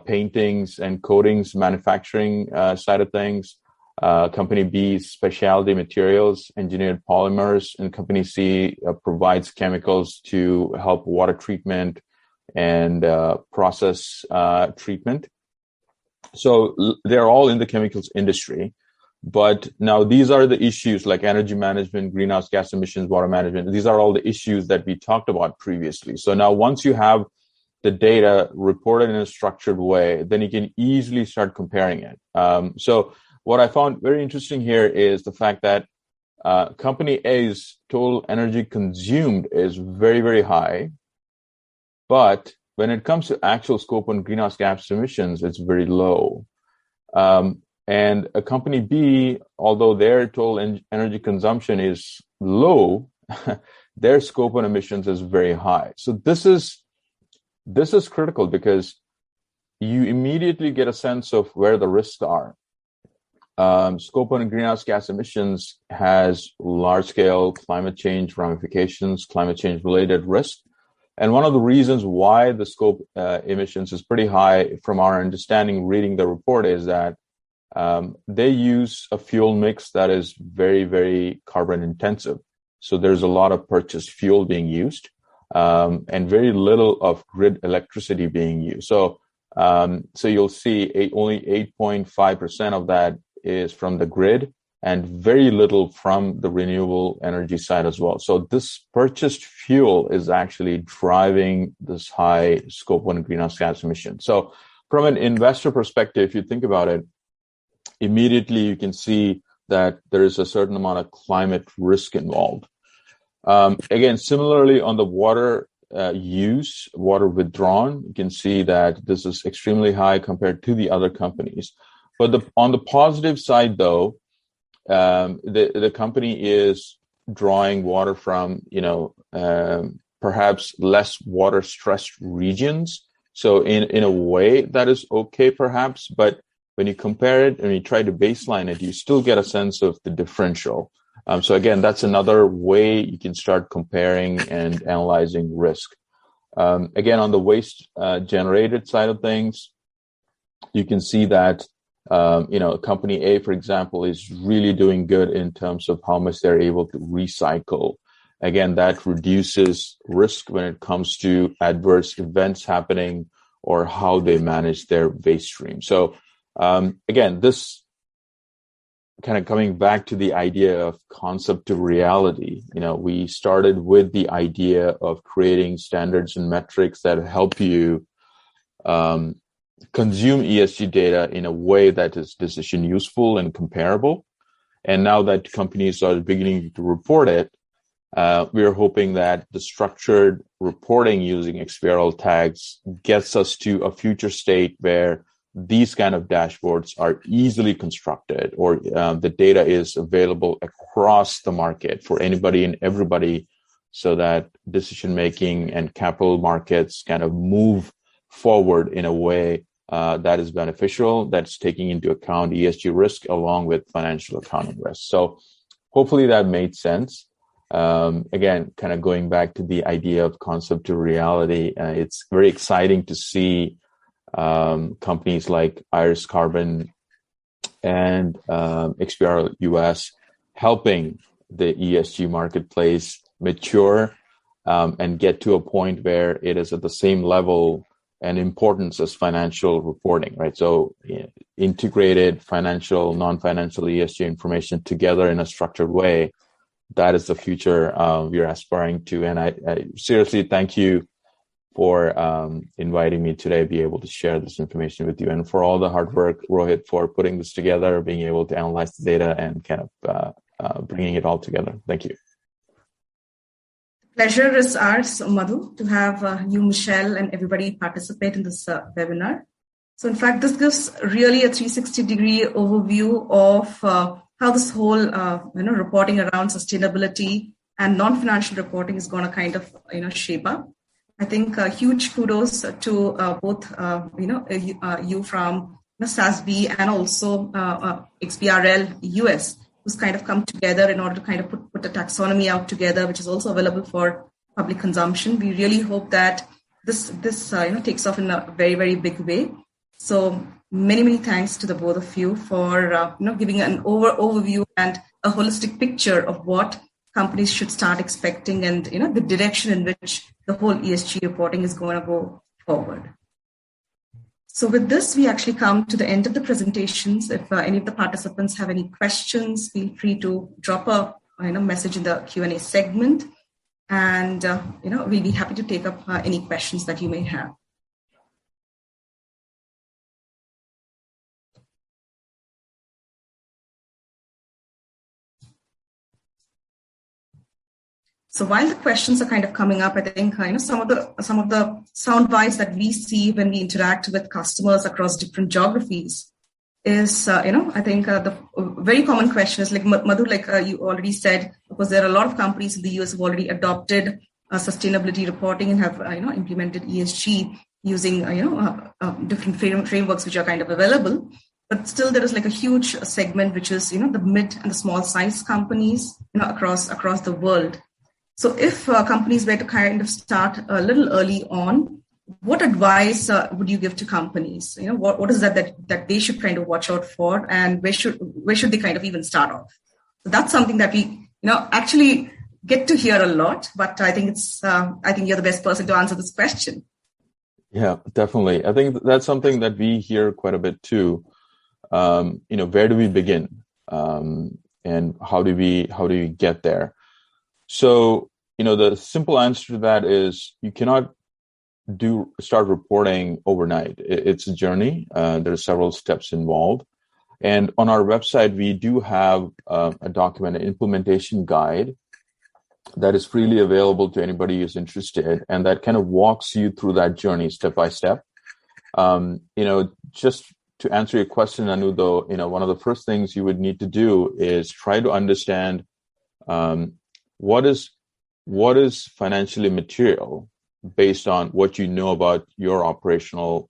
paintings and coatings manufacturing side of things. Company B, specialty materials, engineered polymers, and Company C provides chemicals to help water treatment and process treatment. So they're all in the chemicals industry. But now these are the issues like energy management, greenhouse gas emissions, water management. These are all the issues that we talked about previously. So now once you have the data reported in a structured way, then you can easily start comparing it. So what I found very interesting here is the fact that Company A's total energy consumed is very, very high. But when it comes to actual scope on greenhouse gas emissions, it's very low. And a Company B, although their total energy consumption is low, their scope on emissions is very high. So this is critical because you immediately get a sense of where the risks are. Scope 1 greenhouse gas emissions has large-scale climate change ramifications, climate change-related risk. And one of the reasons why the scope emissions is pretty high from our understanding reading the report is that they use a fuel mix that is very, very carbon intensive. So there's a lot of purchased fuel being used and very little of grid electricity being used. So you'll see only 8.5% of that is from the grid, and very little from the renewable energy side as well. So this purchased fuel is actually driving this high scope 1 greenhouse gas emission. So from an investor perspective, if you think about it, immediately you can see that there is a certain amount of climate risk involved. Again, similarly on the water use, water withdrawn, you can see that this is extremely high compared to the other companies. But on the positive side, though, the company is drawing water from, perhaps less water stressed regions. So in a way that is okay, perhaps, but when you compare it and you try to baseline it, you still get a sense of the differential. So again, that's another way you can start comparing and analyzing risk. Again, on the waste generated side of things, you can see that company A, for example, is really doing good in terms of how much they're able to recycle. Again, that reduces risk when it comes to adverse events happening or how they manage their waste stream. So again, this kind of coming back to the idea of concept to reality, we started with the idea of creating standards and metrics that help you consume ESG data in a way that is decision useful and comparable. And now that companies are beginning to report it, we are hoping that the structured reporting using XBRL tags gets us to a future state where these kind of dashboards are easily constructed, or the data is available across the market for anybody and everybody, so that decision making and capital markets kind of move forward in a way that is beneficial, that's taking into account ESG risk along with financial accounting risk. So hopefully that made sense. Again, kind of going back to the idea of concept to reality, it's very exciting to see companies like Iris Carbon and XBRL US helping the ESG marketplace mature and get to a point where it is at the same level and importance as financial reporting, right? So integrated financial, non-financial ESG information together in a structured way, that is the future we're aspiring to. And I seriously thank you for inviting me today to be able to share this information with you, and for all the hard work, Rohit, for putting this together, being able to analyze the data and kind of bringing it all together. Thank you. Pleasure is ours, Madhu, to have you, Michelle, and everybody participate in this webinar. So in fact, this gives really a 360-degree overview of how this whole reporting around sustainability and non-financial reporting is going to kind of shape up. I think huge kudos to both you from SASB and also XBRL US, who's kind of come together in order to kind of put the taxonomy out together, which is also available for public consumption. We really hope that this takes off in a very, very big way. So many thanks to the both of you for giving an overview and a holistic picture of what companies should start expecting, and the direction in which the whole ESG reporting is going to go forward. So with this, we actually come to the end of the presentations. If any of the participants have any questions, feel free to drop a message in the Q&A segment, and we'll be happy to take up any questions that you may have. So while the questions are kind of coming up, I think some of the sound bites that we see when we interact with customers across different geographies is I think the very common question is like Madhu, like you already said, because there are a lot of companies in the US who have already adopted sustainability reporting and have implemented ESG using different frameworks which are kind of available. But still, there is like a huge segment which is the mid and the small size companies across the world. So if companies were to kind of start a little early on, what advice would you give to companies? What is that they should kind of watch out for, and where should they kind of even start off? So that's something that we actually get to hear a lot. But I think you're the best person to answer this question. Yeah, definitely. I think that's something that we hear quite a bit too. Where do we begin? and how do we get there? So, the simple answer to that is you cannot start reporting overnight. It's a journey. There are several steps involved. And on our website, we do have a document, an implementation guide that is freely available to anybody who's interested, and that kind of walks you through that journey step by step. Just to answer your question, Anu, though, one of the first things you would need to do is try to understand what is financially material based on what you know about your operational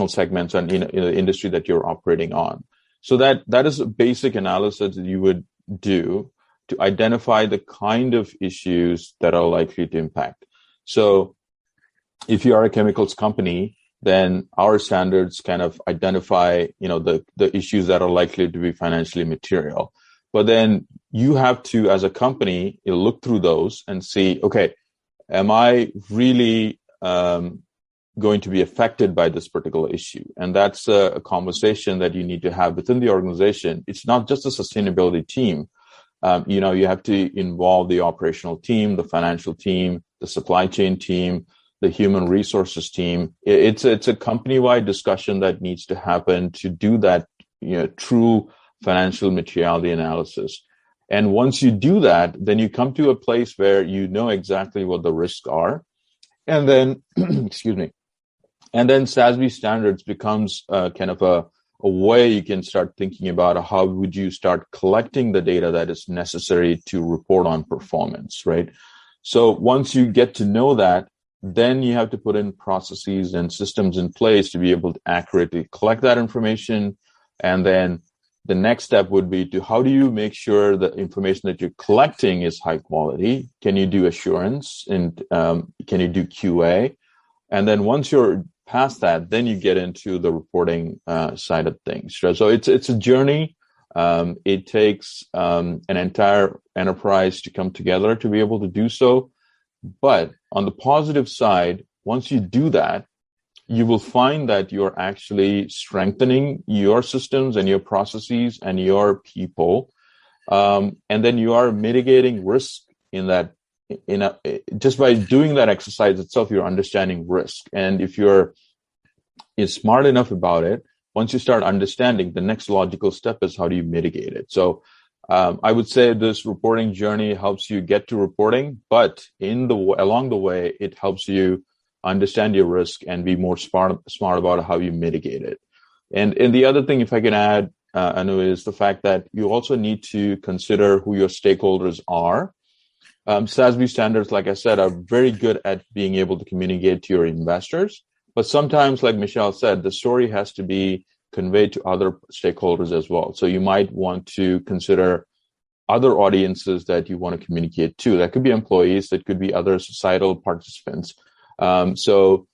segments and the industry that you're operating on. So that is a basic analysis that you would do to identify the kind of issues that are likely to impact. So if you are a chemicals company, then our standards kind of identify, the issues that are likely to be financially material. But then you have to, as a company, look through those and see, okay, am I really going to be affected by this particular issue? And that's a conversation that you need to have within the organization. It's not just a sustainability team. You have to involve the operational team, the financial team, the supply chain team, the human resources team. It's a company-wide discussion that needs to happen to do that, true financial materiality analysis. And once you do that, then you come to a place where you know exactly what the risks are. And then, excuse me, and then SASB standards becomes kind of a way you can start thinking about how would you start collecting the data that is necessary to report on performance, right? So once you get to know that, then you have to put in processes and systems in place to be able to accurately collect that information. And then the next step would be to how do you make sure the information that you're collecting is high quality? Can you do assurance and can you do QA? And then once you're past that, then you get into the reporting side of things. So it's a journey. It takes an entire enterprise to come together to be able to do so. But on the positive side, once you do that, you will find that you're actually strengthening your systems and your processes and your people. And then you are mitigating risk in that, just by doing that exercise itself, you're understanding risk. And if you're smart enough about it, once you start understanding, the next logical step is how do you mitigate it? So I would say this reporting journey helps you get to reporting, but along the way, it helps you understand your risk and be more smart about how you mitigate it. And the other thing, if I can add, Anu, is the fact that you also need to consider who your stakeholders are. SASB standards, like I said, are very good at being able to communicate to your investors. But sometimes, like Michelle said, the story has to be conveyed to other stakeholders as well. So you might want to consider other audiences that you want to communicate to. That could be employees, that could be other societal participants. So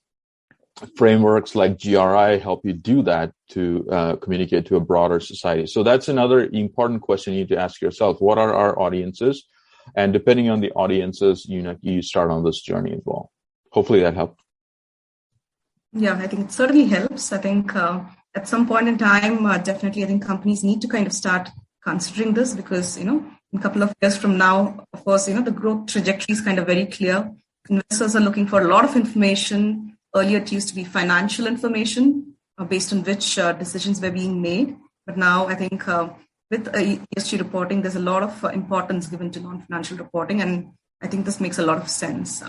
frameworks like GRI help you do that to communicate to a broader society. So that's another important question you need to ask yourself. What are our audiences? And depending on the audiences, you start on this journey as well. Hopefully that helped. Yeah, I think it certainly helps. I think at some point in time, definitely, I think companies need to kind of start considering this because, in a couple of years from now, of course, the growth trajectory is kind of very clear. Investors are looking for a lot of information. Earlier, it used to be financial information based on which decisions were being made. But now I think with ESG reporting, there's a lot of importance given to non-financial reporting. And I think this makes a lot of sense.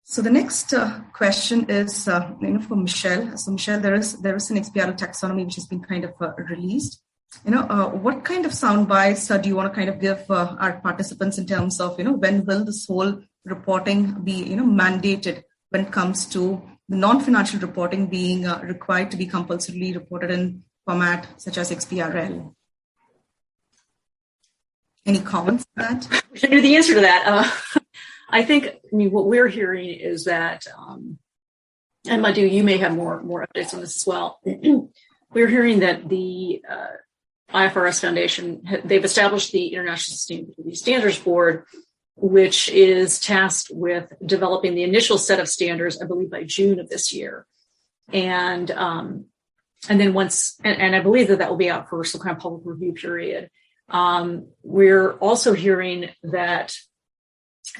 So the next question is for Michelle. So Michelle, there is an XBRL taxonomy which has been kind of released. What kind of sound bites do you want to kind of give our participants in terms of when will this whole reporting be mandated when it comes to the non-financial reporting being required to be compulsorily reported in format such as XBRL? Any comments on that? I knew the answer to that. I think, what we're hearing is that, and Madhu, you may have more updates on this as well. We're hearing that the IFRS Foundation, they've established the International Sustainability Standards Board, which is tasked with developing the initial set of standards, I believe, by June of this year. And then once, and I believe that will be out for some kind of public review period. We're also hearing that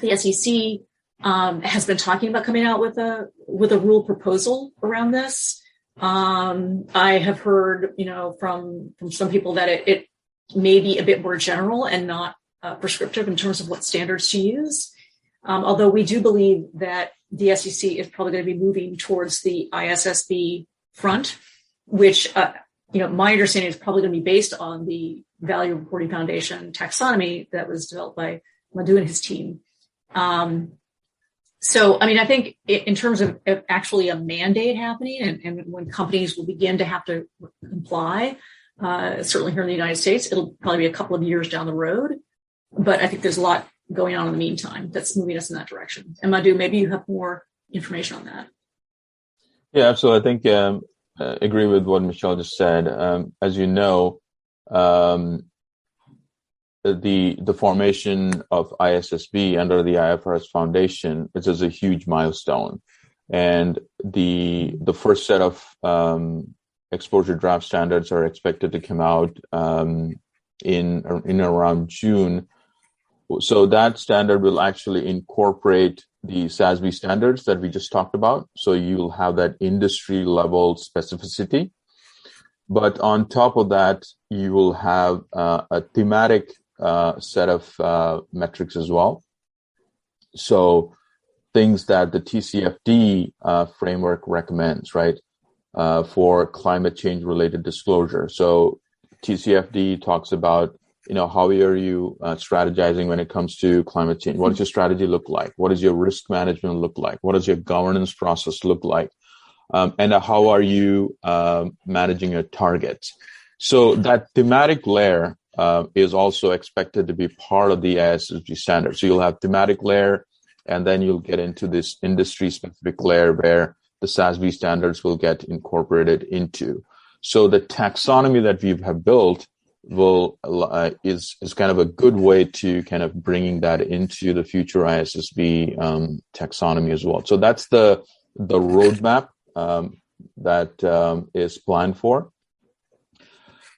the SEC has been talking about coming out with a rule proposal around this. I have heard, from some people that it may be a bit more general and not prescriptive in terms of what standards to use. Although we do believe that the SEC is probably going to be moving towards the ISSB front, which, my understanding is probably going to be based on the Value Reporting Foundation taxonomy that was developed by Madhu and his team. So, I think in terms of actually a mandate happening and when companies will begin to have to comply, certainly here in the United States, it'll probably be a couple of years down the road. But I think there's a lot going on in the meantime that's moving us in that direction. And Madhu, maybe you have more information on that. Yeah, absolutely. I think agree with what Michelle just said. As you know, the formation of ISSB under the IFRS Foundation is a huge milestone, and the first set of exposure draft standards are expected to come out in around June. So that standard will actually incorporate the SASB standards that we just talked about. So you'll have that industry level specificity. But on top of that, you will have a thematic set of metrics as well. So things that the TCFD framework recommends, right, for climate change related disclosure. So TCFD talks about, how are you strategizing when it comes to climate change? What does your strategy look like? What does your risk management look like? What does your governance process look like? And how are you managing your targets? So that thematic layer is also expected to be part of the ISSB standard. So you'll have thematic layer, and then you'll get into this industry specific layer where the SASB standards will get incorporated into. So the taxonomy that we have built is kind of a good way to kind of bringing that into the future ISSB taxonomy as well. So that's the roadmap that is planned for.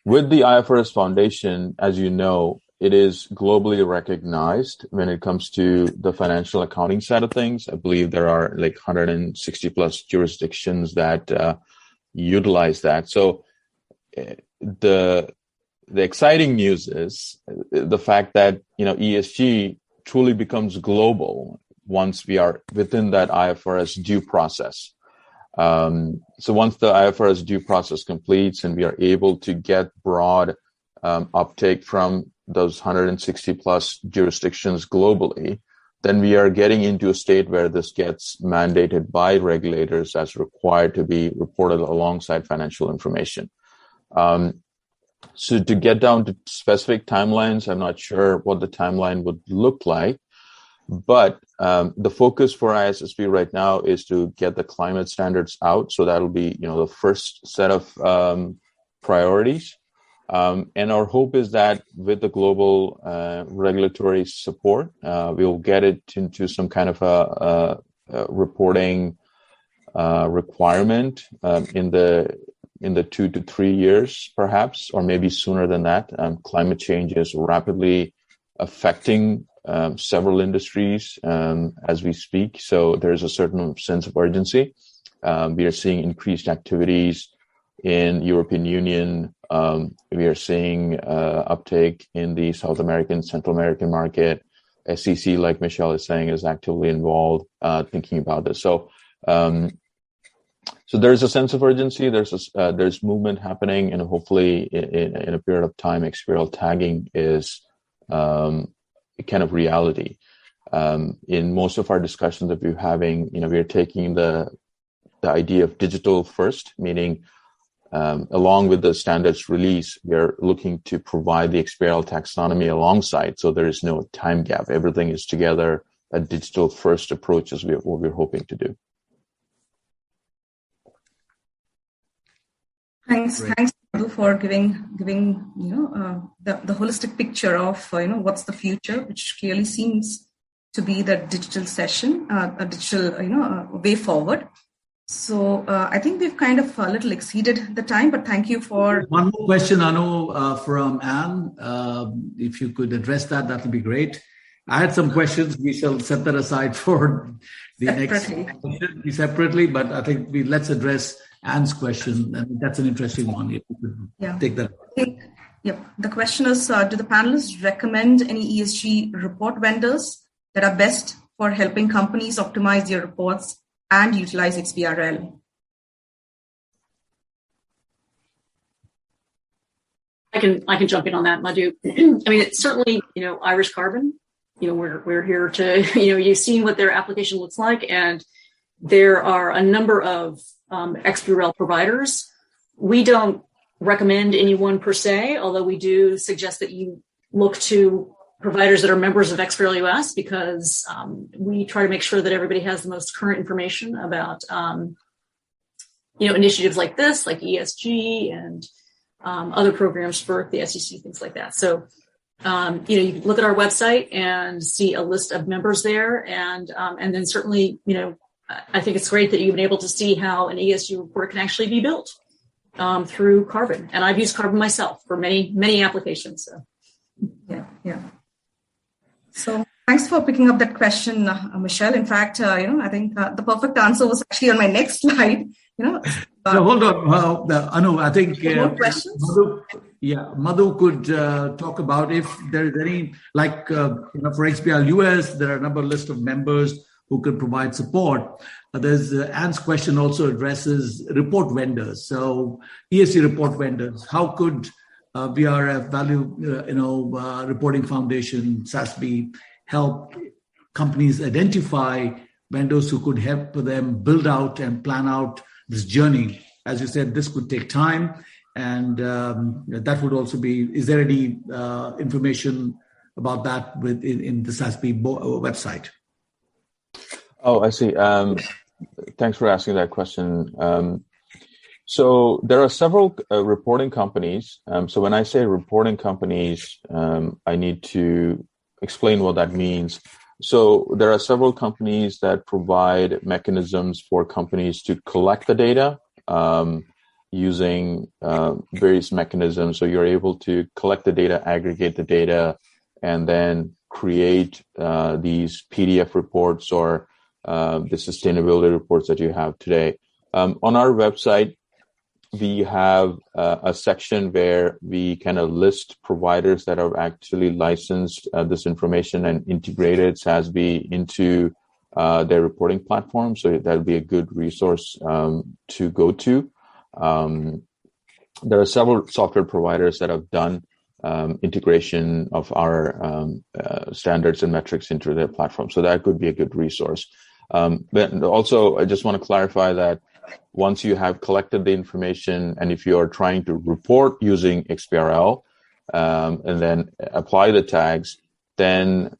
With the IFRS Foundation, as you know, it is globally recognized when it comes to the financial accounting side of things. I believe there are like 160 plus jurisdictions that utilize that. So the exciting news is the fact that, ESG truly becomes global once we are within that IFRS due process. So once the IFRS due process completes and we are able to get broad uptake from those 160 plus jurisdictions globally, then we are getting into a state where this gets mandated by regulators as required to be reported alongside financial information. So to get down to specific timelines, I'm not sure what the timeline would look like, but the focus for ISSB right now is to get the climate standards out. So that'll be, the first set of priorities. And our hope is that with the global regulatory support, we'll get it into some kind of a reporting requirement in the 2 to 3 years, perhaps, or maybe sooner than that. Climate change is rapidly affecting several industries as we speak. So there's a certain sense of urgency. We are seeing increased activities in European Union. We are seeing uptake in the South American, Central American market. SEC, like Michelle is saying, is actively involved thinking about this. So there's a sense of urgency. There's movement happening, and hopefully in a period of time, XBRL tagging is kind of reality. In most of our discussions that we're having, we are taking the idea of digital first, meaning along with the standards release, we are looking to provide the XBRL taxonomy alongside, so there is no time gap. Everything is together. A digital first approach is what we're hoping to do. Thanks, Madhu, for giving the holistic picture of what's the future, which clearly seems to be the digital session, a digital way forward. So I think we've kind of a little exceeded the time, but thank you for... One more question, Anu, from Anne. If you could address that, that would be great. I had some questions. We shall set that aside for the next session separately, but I think let's address Anne's question. And that's an interesting one. If you could take that. The question is, do the panelists recommend any ESG report vendors that are best for helping companies optimize their reports and utilize XBRL? I can jump in on that, Madhu. I mean, it's certainly, Irish Carbon, we're here to, you've seen what their application looks like, and there are a number of XBRL providers. We don't recommend anyone per se, although we do suggest that you look to providers that are members of XBRL US, because we try to make sure that everybody has the most current information about, initiatives like this, like ESG and other programs for the SEC, things like that. So, you can look at our website and see a list of members there. And then certainly, I think it's great that you've been able to see how an ESG report can actually be built through Carbon. And I've used Carbon myself for many, many applications. So. Yeah. So thanks for picking up that question, Michelle. In fact, I think the perfect answer was actually on my next slide. No, hold on, Anu. I think more questions. Madhu could talk about if there is any, like for XBRL US, there are a number list of members who can provide support. There's Anne's question also addresses report vendors. So ESG report vendors. How could VRF, Value Reporting Foundation, SASB, help companies identify vendors who could help them build out and plan out this journey? As you said, this could take time, and that would also be. Is there any information about that in the SASB website? Oh, I see. Thanks for asking that question. So there are several reporting companies. So when I say reporting companies, I need to explain what that means. So there are several companies that provide mechanisms for companies to collect the data using various mechanisms. So you're able to collect the data, aggregate the data, and then create these PDF reports or the sustainability reports that you have today. On our website, we have a section where we kind of list providers that have actually licensed this information and integrated SASB into their reporting platform. So that'll be a good resource to go to. There are several software providers that have done integration of our standards and metrics into their platform. So that could be a good resource. But also, I just want to clarify that once you have collected the information, and if you are trying to report using XBRL and then apply the tags, then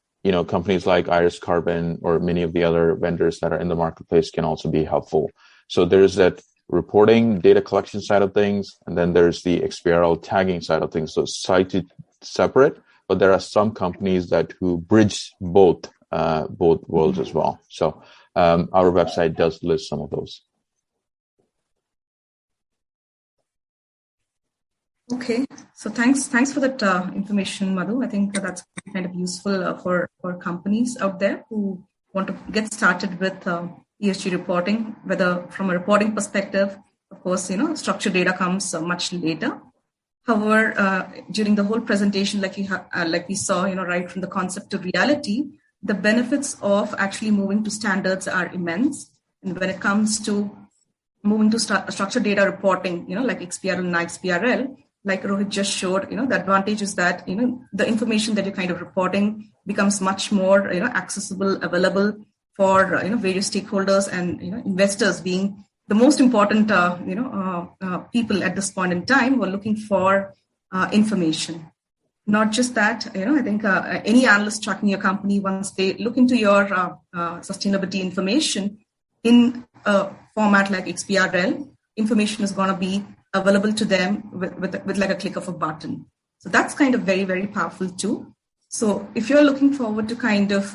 companies like Irish Carbon or many of the other vendors that are in the marketplace can also be helpful. So there's that reporting data collection side of things, and then there's the XBRL tagging side of things. So cited separate, but there are some companies who bridge both worlds as well. So our website does list some of those. Okay, so thanks for that information, Madhu. I think that's kind of useful for companies out there who want to get started with ESG reporting, whether from a reporting perspective. Of course, structured data comes much later. However, during the whole presentation, like we saw, right from the concept to reality, the benefits of actually moving to standards are immense. And when it comes to moving to structured data reporting, like XBRL and XBRL, like Rohit just showed, the advantage is that, the information that you're kind of reporting becomes much more, accessible, available for, various stakeholders and, investors being the most important, people at this point in time who are looking for information. Not just that, I think any analyst tracking your company, once they look into your sustainability information in a format like XBRL, information is going to be available to them with like a click of a button. So that's kind of very, very powerful too. So if you're looking forward to kind of,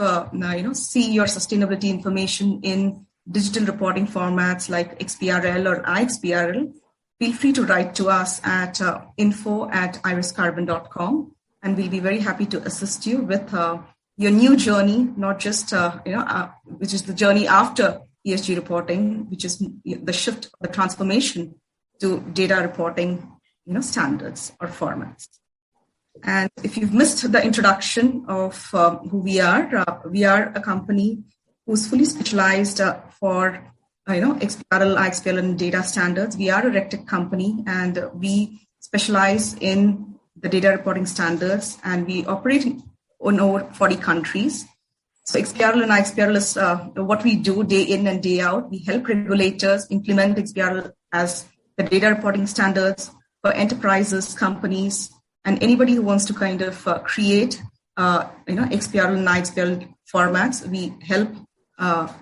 see your sustainability information in digital reporting formats like XBRL or iXBRL, feel free to write to us at info@iriscarbon.com, and we'll be very happy to assist you with your new journey, not just which is the journey after ESG reporting, which is the shift, the transformation to data reporting, standards or formats. And if you've missed the introduction of who we are a company who's fully specialized for XBRL, iXBRL, and data standards. We are a RegTech company, and we specialize in the data reporting standards, and we operate in over 40 countries. So XBRL and iXBRL is what we do day in and day out. We help regulators implement XBRL as the data reporting standards for enterprises, companies, and anybody who wants to kind of create XBRL and iXBRL formats. We help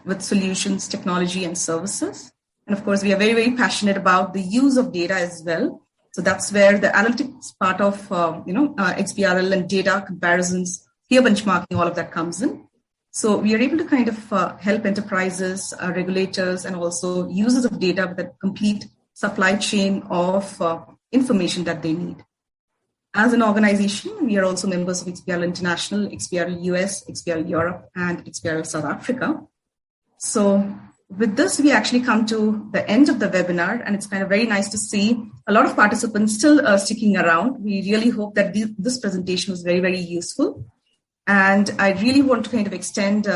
with solutions, technology, and services. And of course, we are very, very passionate about the use of data as well. So that's where the analytics part of XBRL and data comparisons, peer benchmarking, all of that comes in. So we are able to kind of help enterprises, regulators, and also users of data with a complete supply chain of information that they need. As an organization, we are also members of XBRL International, XBRL US, XBRL Europe, and XBRL South Africa. So with this, we actually come to the end of the webinar, and it's kind of very nice to see a lot of participants still sticking around. We really hope that this presentation was very, very useful. And I really want to kind of extend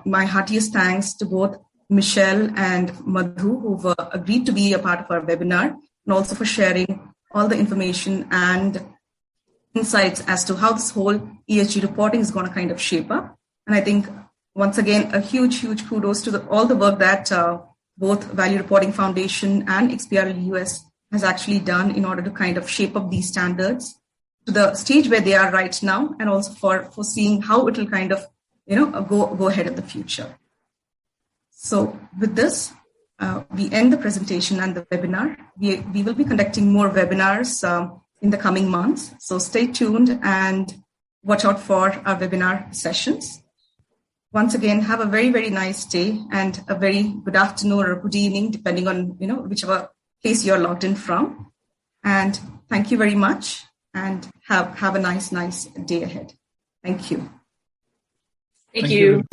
my heartiest thanks to both Michelle and Madhu, who've agreed to be a part of our webinar, and also for sharing all the information and insights as to how this whole ESG reporting is going to kind of shape up. And I think, once again, a huge, huge kudos to all the work that both Value Reporting Foundation and XBRL US has actually done in order to kind of shape up these standards to the stage where they are right now, and also for seeing how it will kind of, go ahead in the future. So with this, we end the presentation and the webinar. We will be conducting more webinars in the coming months. So stay tuned and watch out for our webinar sessions. Once again, have a very, very nice day and a very good afternoon or good evening, depending on, whichever place you're logged in from. And thank you very much, and have a nice day ahead. Thank you. Thank you.